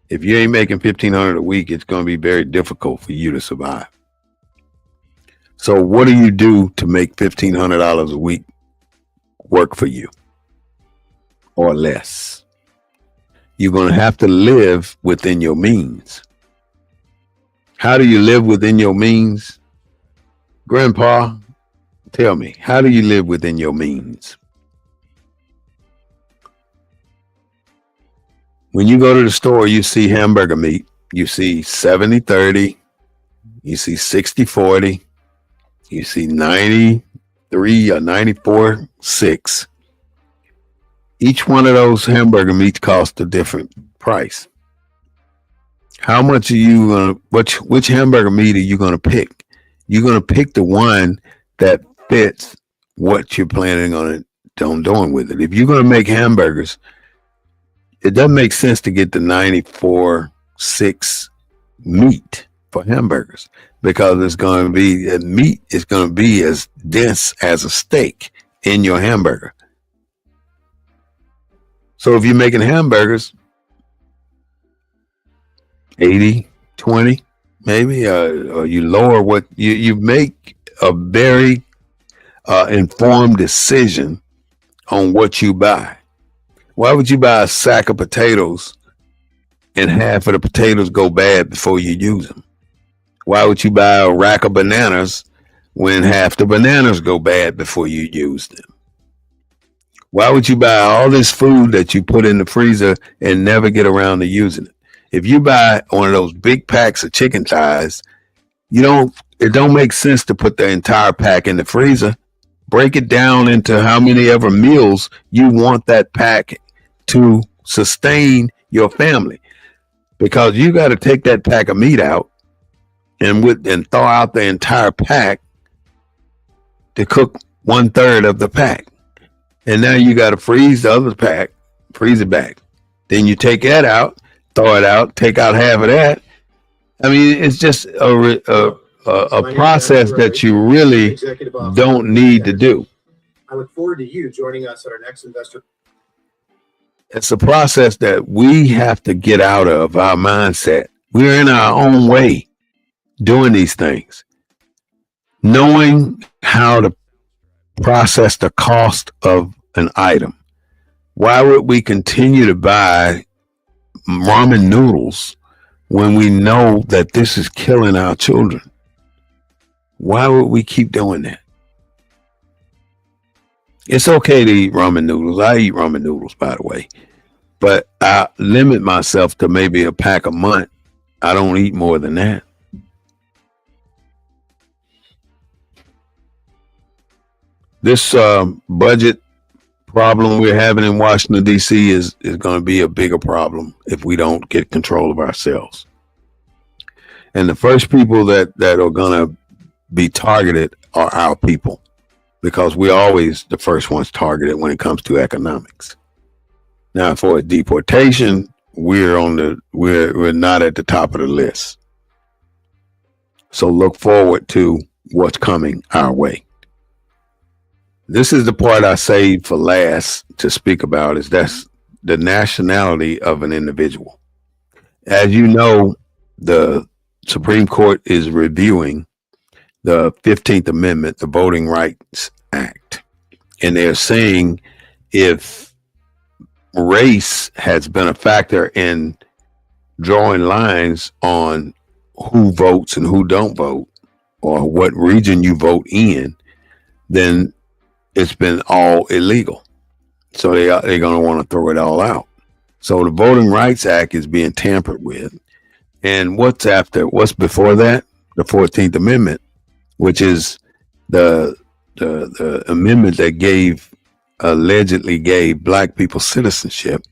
If you ain't making $1,500 a week, it's going to be very difficult for you to survive. So what do you do to make $1,500 a week work for you or less? You're going to have to live within your means. How do you live within your means? Grandpa, tell me, how do you live within your means? When you go to the store, you see hamburger meat. You see 70-30. You see 60-40. You see 93 or 94-6. Each one of those hamburger meats costs a different price. How much are you going to, which hamburger meat are you going to pick? You're going to pick the one that fits what you're planning on doing with it. If you're going to make hamburgers, it doesn't make sense to get the 94-6 meat for hamburgers because it's going to be, the meat is going to be as dense as a steak in your hamburger. So if you're making hamburgers, 80-20, maybe, or you lower what you make a very informed decision on what you buy. Why would you buy a sack of potatoes and half of the potatoes go bad before you use them? Why would you buy a rack of bananas when half the bananas go bad before you use them? Why would you buy all this food that you put in the freezer and never get around to using it? If you buy one of those big packs of chicken thighs, it don't make sense to put the entire pack in the freezer. Break it down into how many ever meals you want that pack to sustain your family, because you got to take that pack of meat out and thaw out the entire pack to cook 1/3 of the pack. And now you got to freeze the other pack, freeze it back. Then you take that out, thaw it out, take out half of that. I mean, it's just a process that you really don't need to do. I look forward to you joining us at our next investor. It's a process that we have to get out of our mindset. We're in our own way doing these things. Knowing how to process the cost of an item. Why would we continue to buy ramen noodles when we know that this is killing our children? Why would we keep doing that? It's okay to eat ramen noodles. I eat ramen noodles, by the way, but I limit myself to maybe a pack a month. I don't eat more than that. This budget problem we're having in Washington, D.C. is going to be a bigger problem if we don't get control of ourselves. And the first people that are going to be targeted are our people, because we're always the first ones targeted when it comes to economics. Now, for deportation, we're not at the top of the list. So look forward to what's coming our way. This is the part I saved for last to speak about, is that's the nationality of an individual. As you know, the Supreme Court is reviewing the 15th Amendment, the Voting Rights Act. And they're saying if race has been a factor in drawing lines on who votes and who don't vote, or what region you vote in, then it's been all illegal. So they're going to want to throw it all out. So the Voting Rights Act is being tampered with. And what's before that? The 14th Amendment, which is the amendment that allegedly gave black people citizenship.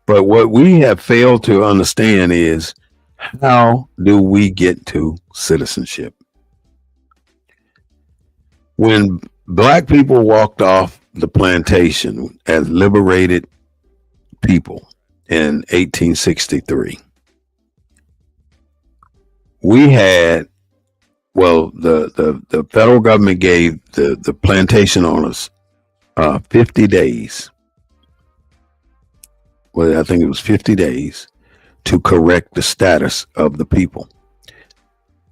But what we have failed to understand is, how do we get to citizenship? When black people walked off the plantation as liberated people in 1863, we had, the federal government gave the plantation owners 50 days. Well, I think it was 50 days to correct the status of the people.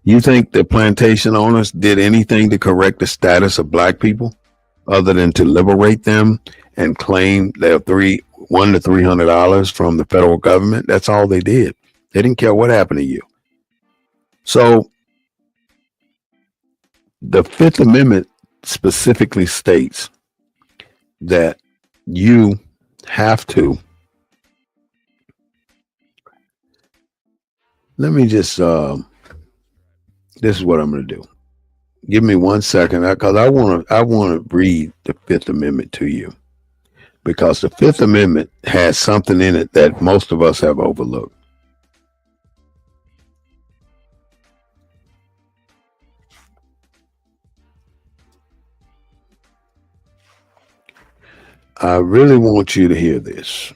You think the plantation owners did anything to correct the status of black people other than to liberate them and claim their $100 to $300 from the federal government? That's all they did. They didn't care what happened to you. So the Fifth Amendment specifically states that you have to, let me just, this is what I'm going to do. Give me 1 second, because I want to read the Fifth Amendment to you, because the Fifth Amendment has something in it that most of us have overlooked. I really want you to hear this,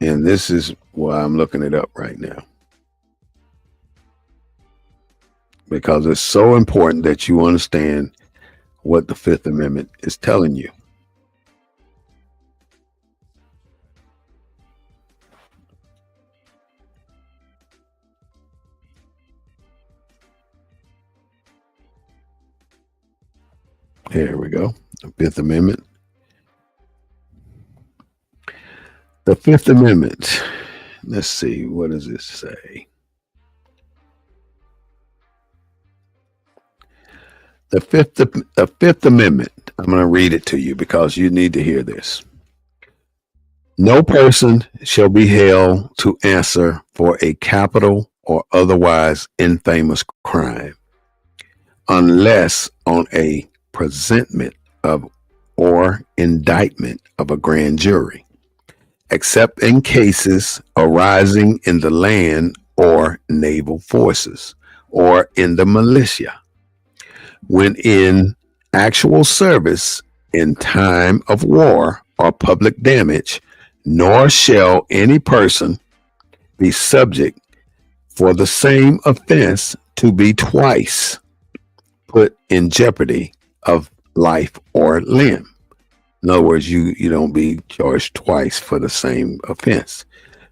and this is why I'm looking it up right now, because it's so important that you understand what the Fifth Amendment is telling you. Here we go. The Fifth Amendment. The Fifth Amendment. Let's see. What does it say? The Fifth Amendment. I'm going to read it to you because you need to hear this. No person shall be held to answer for a capital or otherwise infamous crime unless on a presentment of or indictment of a grand jury, except in cases arising in the land or naval forces or in the militia, when in actual service in time of war or public damage, nor shall any person be subject for the same offense to be twice put in jeopardy of life or limb. In other words, you don't be charged twice for the same offense,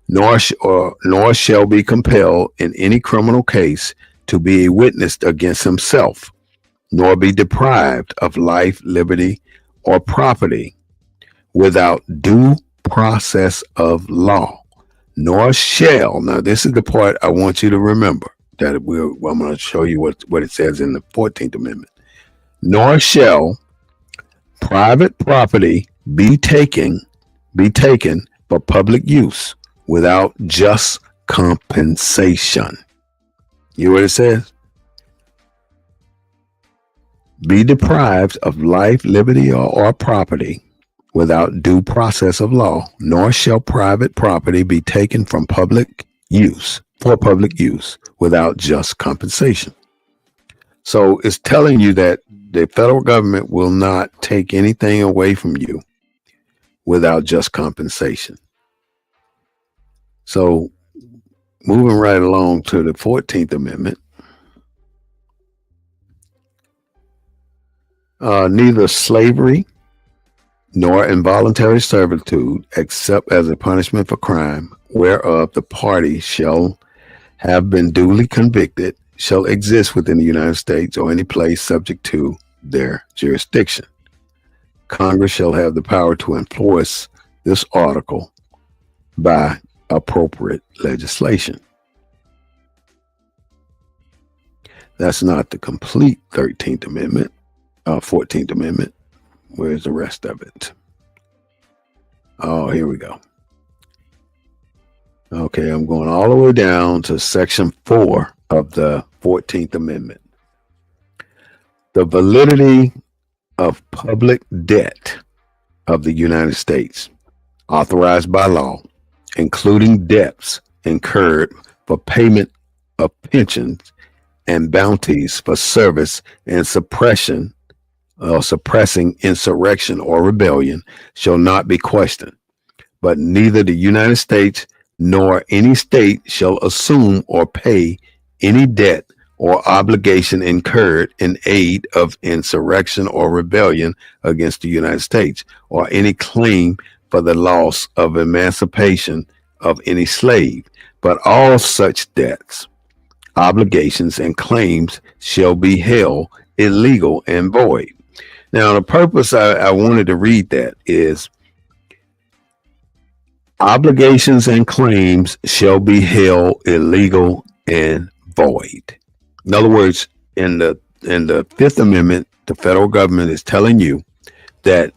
nor shall be compelled in any criminal case to be a witness against himself, nor be deprived of life, liberty, or property without due process of law, nor shall, now this is the part I want you to remember, that I'm going to show you what it says in the 14th Amendment, nor shall private property be taken for public use without just compensation. You know what it says? Be deprived of life, liberty, or property without due process of law, nor shall private property be taken from public use without just compensation. So it's telling you that the federal government will not take anything away from you without just compensation. So moving right along to the 14th Amendment, neither slavery nor involuntary servitude, except as a punishment for crime, whereof the party shall have been duly convicted, shall exist within the United States or any place subject to their jurisdiction. Congress shall have the power to enforce this article by appropriate legislation. That's not the complete 14th Amendment. Where's the rest of it? Oh, here we go. Okay, I'm going all the way down to section 4 of the 14th Amendment. The validity of public debt of the United States, authorized by law, including debts incurred for payment of pensions and bounties for service and suppressing insurrection or rebellion, shall not be questioned, but neither the United States nor any state shall assume or pay any debt or obligation incurred in aid of insurrection or rebellion against the United States, or any claim for the loss of emancipation of any slave, but all such debts, obligations, and claims shall be held illegal and void. Now, the purpose I wanted to read that is obligations and claims shall be held illegal and void. In other words, in the Fifth Amendment, the federal government is telling you that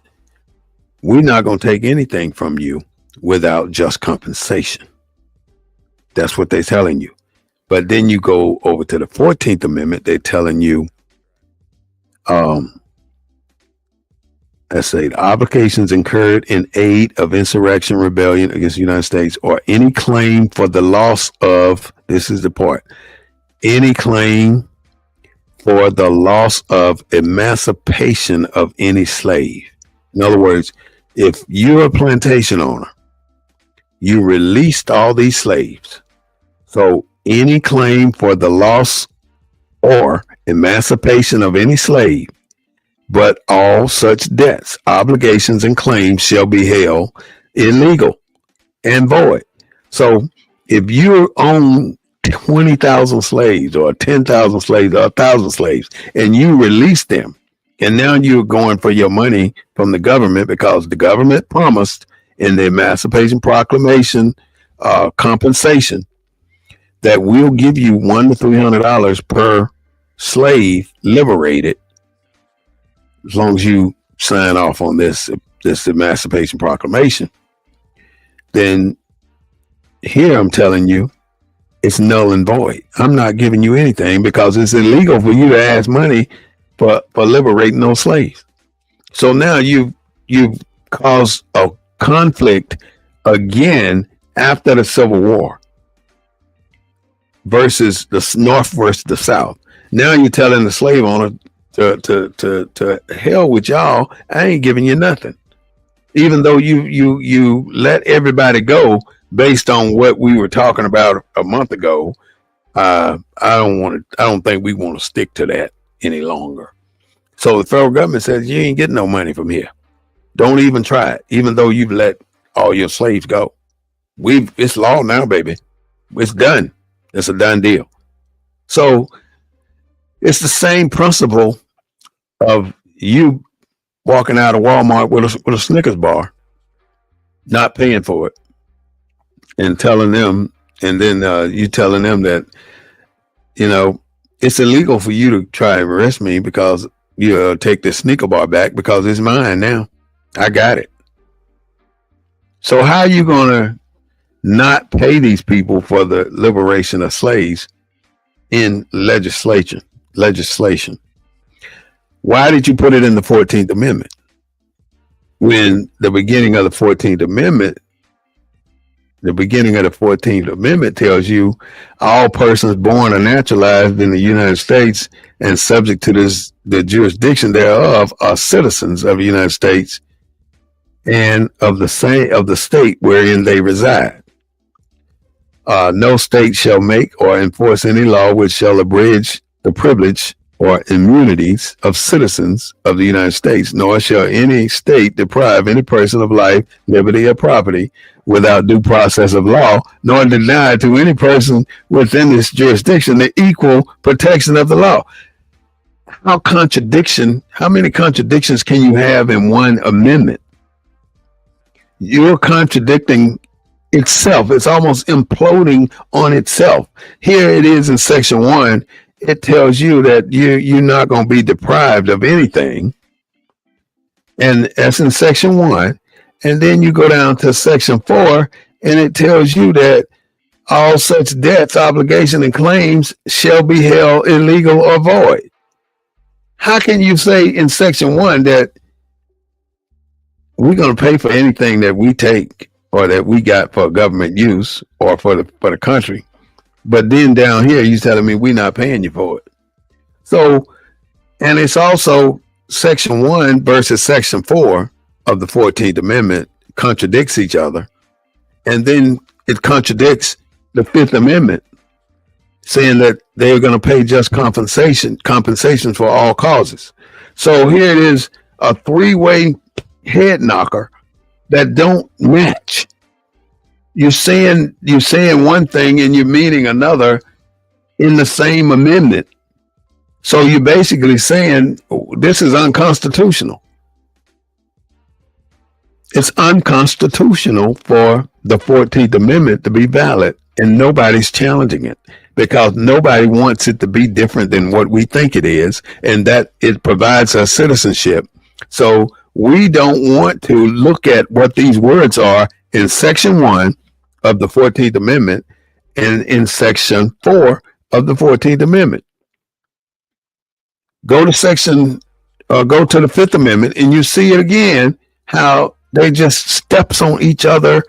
we're not going to take anything from you without just compensation. That's what they're telling you. But then you go over to the 14th Amendment, they're telling you, let's say, the obligations incurred in aid of insurrection, rebellion against the United States, or any claim for the loss of, this is the part, any claim for the loss of emancipation of any slave. In other words, if you're a plantation owner, you released all these slaves. So any claim for the loss or emancipation of any slave, but all such debts, obligations, and claims shall be held illegal and void. So if you own 20,000 slaves or 10,000 slaves or 1,000 slaves and you release them, and now you're going for your money from the government because the government promised in the Emancipation Proclamation compensation that we'll give you $100 to $300 per slave liberated as long as you sign off on this Emancipation Proclamation. Then here I'm telling you, it's null and void. I'm not giving you anything because it's illegal for you to ask money for liberating those slaves. So now you've caused a conflict again after the Civil War versus the North versus the South. Now you're telling the slave owner to hell with y'all. I ain't giving you nothing, even though you let everybody go based on what we were talking about a month ago. I don't think we want to stick to that any longer. So the federal government says you ain't getting no money from here. Don't even try it, even though you've let all your slaves go. It's law now, baby. It's done. It's a done deal. So it's the same principle of you walking out of Walmart with a Snickers bar, not paying for it, and telling them, and then you telling them that, it's illegal for you to try and arrest me because you take this Snicker bar back because it's mine now. I got it. So how are you going to not pay these people for the liberation of slaves in legislation? Why did you put it in the 14th Amendment? When the beginning of the 14th Amendment tells you all persons born or naturalized in the United States and subject to the jurisdiction thereof are citizens of the United States and of the state wherein they reside. No state shall make or enforce any law which shall abridge the privilege or immunities of citizens of the United States, nor shall any state deprive any person of life, liberty, or property without due process of law, nor deny to any person within this jurisdiction the equal protection of the law. How many contradictions can you have in one amendment? You're contradicting itself. It's almost imploding on itself. Here it is in section 1. It tells you that you're not going to be deprived of anything And that's in section 1. And then you go down to section 4, and it tells you that all such debts, obligation, and claims shall be held illegal or void. How can you say in section 1 that we're going to pay for anything that we take or that we got for government use or for the country, but then down here you're telling me we're not paying you for it? So, and it's also section 1 versus section 4 of the 14th Amendment contradicts each other, and then it contradicts the 5th Amendment, saying that they're going to pay just compensation for all causes. So here it is, a three-way head knocker that don't match. You're saying one thing and you're meaning another in the same amendment. So you're basically saying this is unconstitutional. It's unconstitutional for the 14th Amendment to be valid, and nobody's challenging it because nobody wants it to be different than what we think it is, and that it provides us citizenship. So we don't want to look at what these words are in section 1 of the 14th Amendment and in section 4 of the 14th Amendment. Go to go to the 5th Amendment and you see it again, how they just steps on each other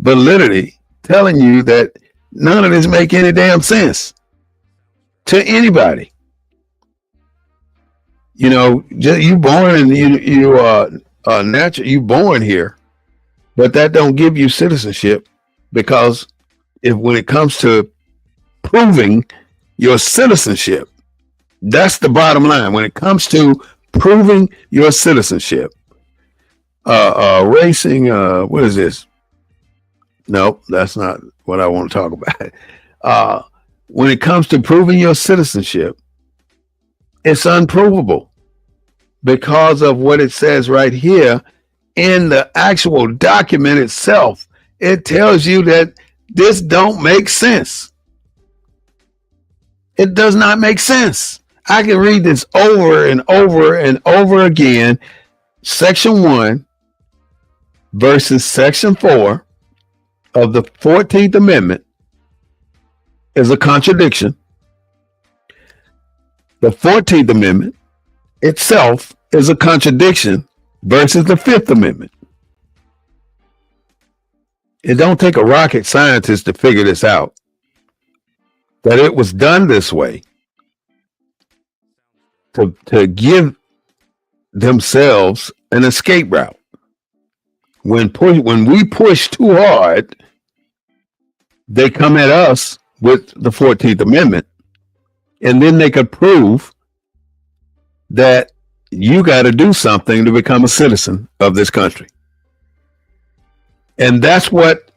validity, telling you that none of this make any damn sense to anybody. You know, you born and you are natural, you born here, but that don't give you citizenship, because when it comes to proving your citizenship, that's the bottom line. When it comes to proving your citizenship, racing, what is this? Nope, that's not what I want to talk about. When it comes to proving your citizenship, it's unprovable because of what it says right here in the actual document itself. It tells you that this don't make sense. It does not make sense. I can read this over and over and over again. Section 1 versus section 4 of the 14th Amendment is a contradiction. The 14th Amendment itself is a contradiction versus the 5th Amendment. It don't take a rocket scientist to figure this out, that it was done this way to give themselves an escape route. When we push too hard, they come at us with the 14th Amendment, and then they could prove that you got to do something to become a citizen of this country. And that's what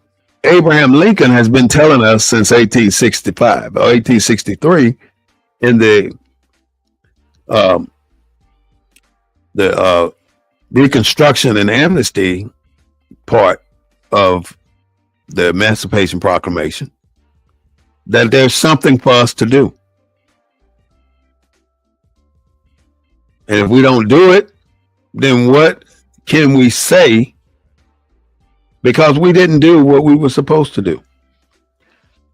Abraham Lincoln has been telling us since 1865 or 1863 in the Reconstruction and Amnesty part of the Emancipation Proclamation, that there's something for us to do. And if we don't do it, then what can we say? Because we didn't do what we were supposed to do.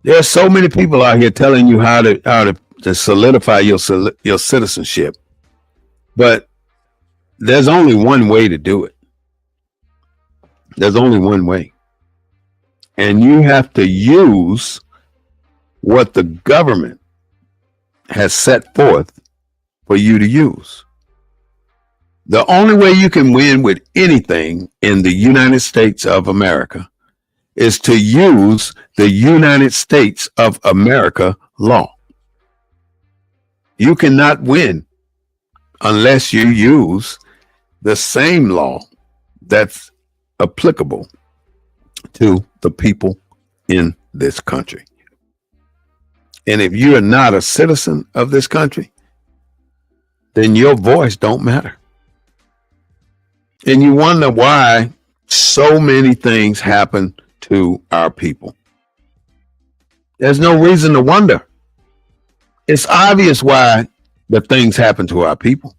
There's so many people out here telling you how to solidify your citizenship, but there's only one way to do it. There's only one way. And you have to use what the government has set forth for you to use. The only way you can win with anything in the United States of America is to use the United States of America law. You cannot win unless you use the same law that's applicable to the people in this country. And if you are not a citizen of this country, then your voice don't matter. And you wonder why so many things happen to our people. There's no reason to wonder. It's obvious why the things happen to our people.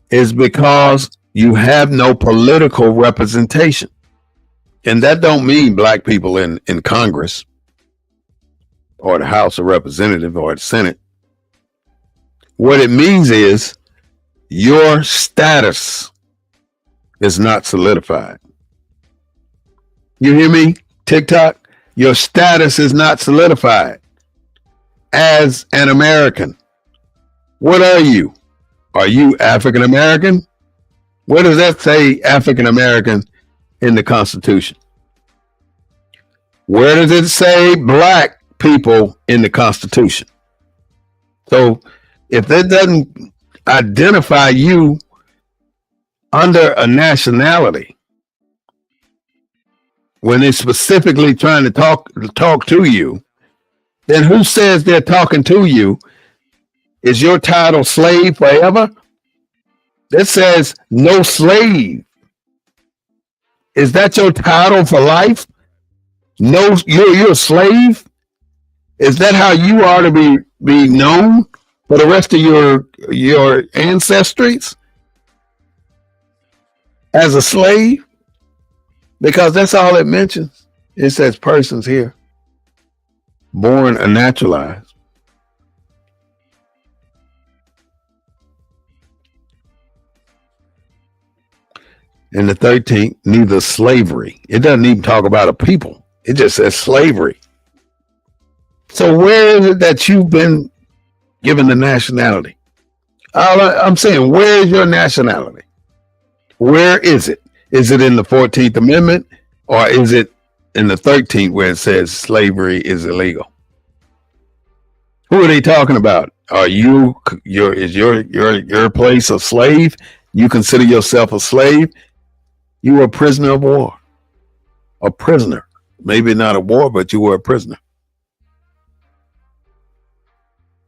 It's because you have no political representation. And that don't mean black people in Congress or the House of Representatives or the Senate. What it means is your status is not solidified. You hear me, TikTok? Your status is not solidified as an American. What are you? Are you African American? Where does that say African American in the Constitution? Where does it say black people in the Constitution? So if that doesn't identify you under a nationality, when they're specifically trying to talk to you, then who says they're talking to you? Is your title slave forever? It says no slave. Is that your title for life? No, you're a slave? Is that how you are to be known for the rest of your ancestries? As a slave? Because that's all it mentions. It says persons here, born or naturalized. In the 13th, neither slavery. It doesn't even talk about a people. It just says slavery. So where is it that you've been given the nationality? I'm saying, where is your nationality? Where is it? Is it in the 14th Amendment, or is it in the 13th where it says slavery is illegal? Who are they talking about? Are you is your place a slave? You consider yourself a slave? You were a prisoner of war. A prisoner. Maybe not a war, but you were a prisoner.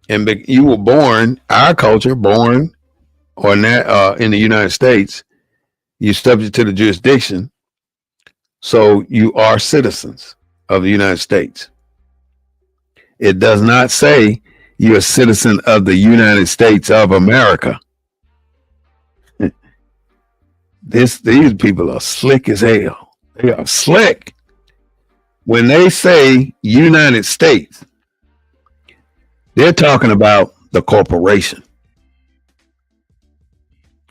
And you were born, our culture, born or in the United States, you're subject to the jurisdiction. So you are citizens of the United States. It does not say you're a citizen of the United States of America. These people are slick as hell. They are slick. When they say United States, they're talking about the corporation.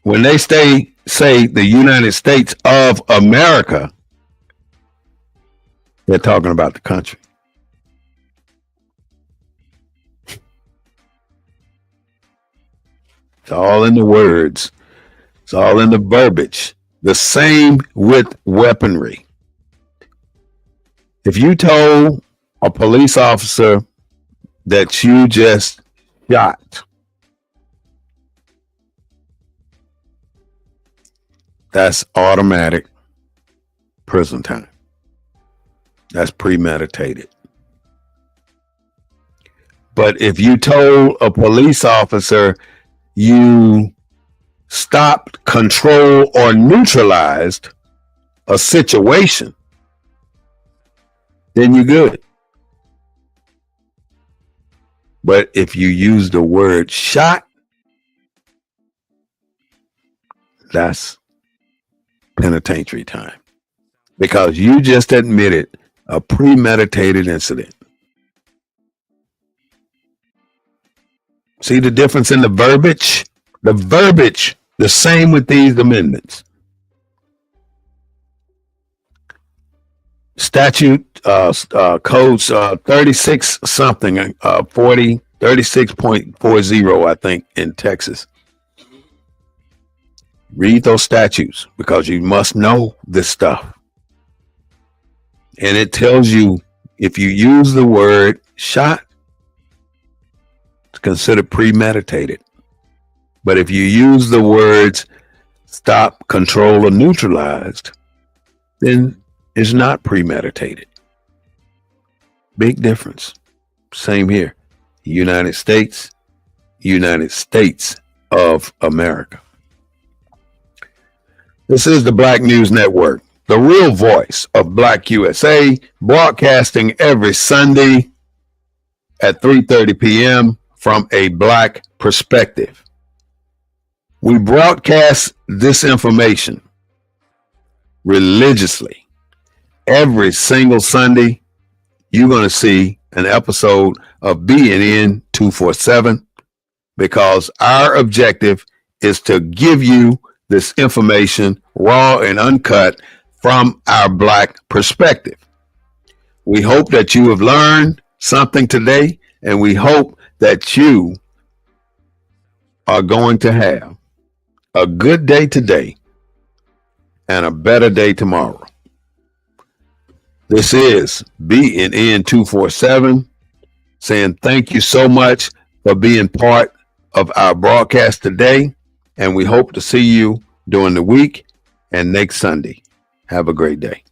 When they say the United States of America, they're talking about the country. It's all in the words. It's all in the verbiage. The same with weaponry. If you told a police officer that you just shot, that's automatic prison time. That's premeditated. But if you told a police officer you stopped, controlled, or neutralized a situation, then you're good. But if you use the word shot, that's penitentiary time, because you just admitted a premeditated incident. See the difference in the verbiage? The verbiage, the same with these amendments. Statute codes 36 something, 36.40, I think, in Texas. Read those statutes, because you must know this stuff. And it tells you if you use the word shot, it's considered premeditated. But if you use the words stop, control, or neutralized, then it's not premeditated. Big difference. Same here. United States of America. This is the Black News Network, the real voice of Black USA, broadcasting every Sunday at 3:30 p.m. from a Black perspective. We broadcast this information religiously. Every single Sunday, you're going to see an episode of BNN 247 because our objective is to give you this information raw and uncut from our Black perspective. We hope that you have learned something today, and we hope that you are going to have a good day today and a better day tomorrow. This is BNN 247 saying thank you so much for being part of our broadcast today, and we hope to see you during the week and next Sunday. Have a great day.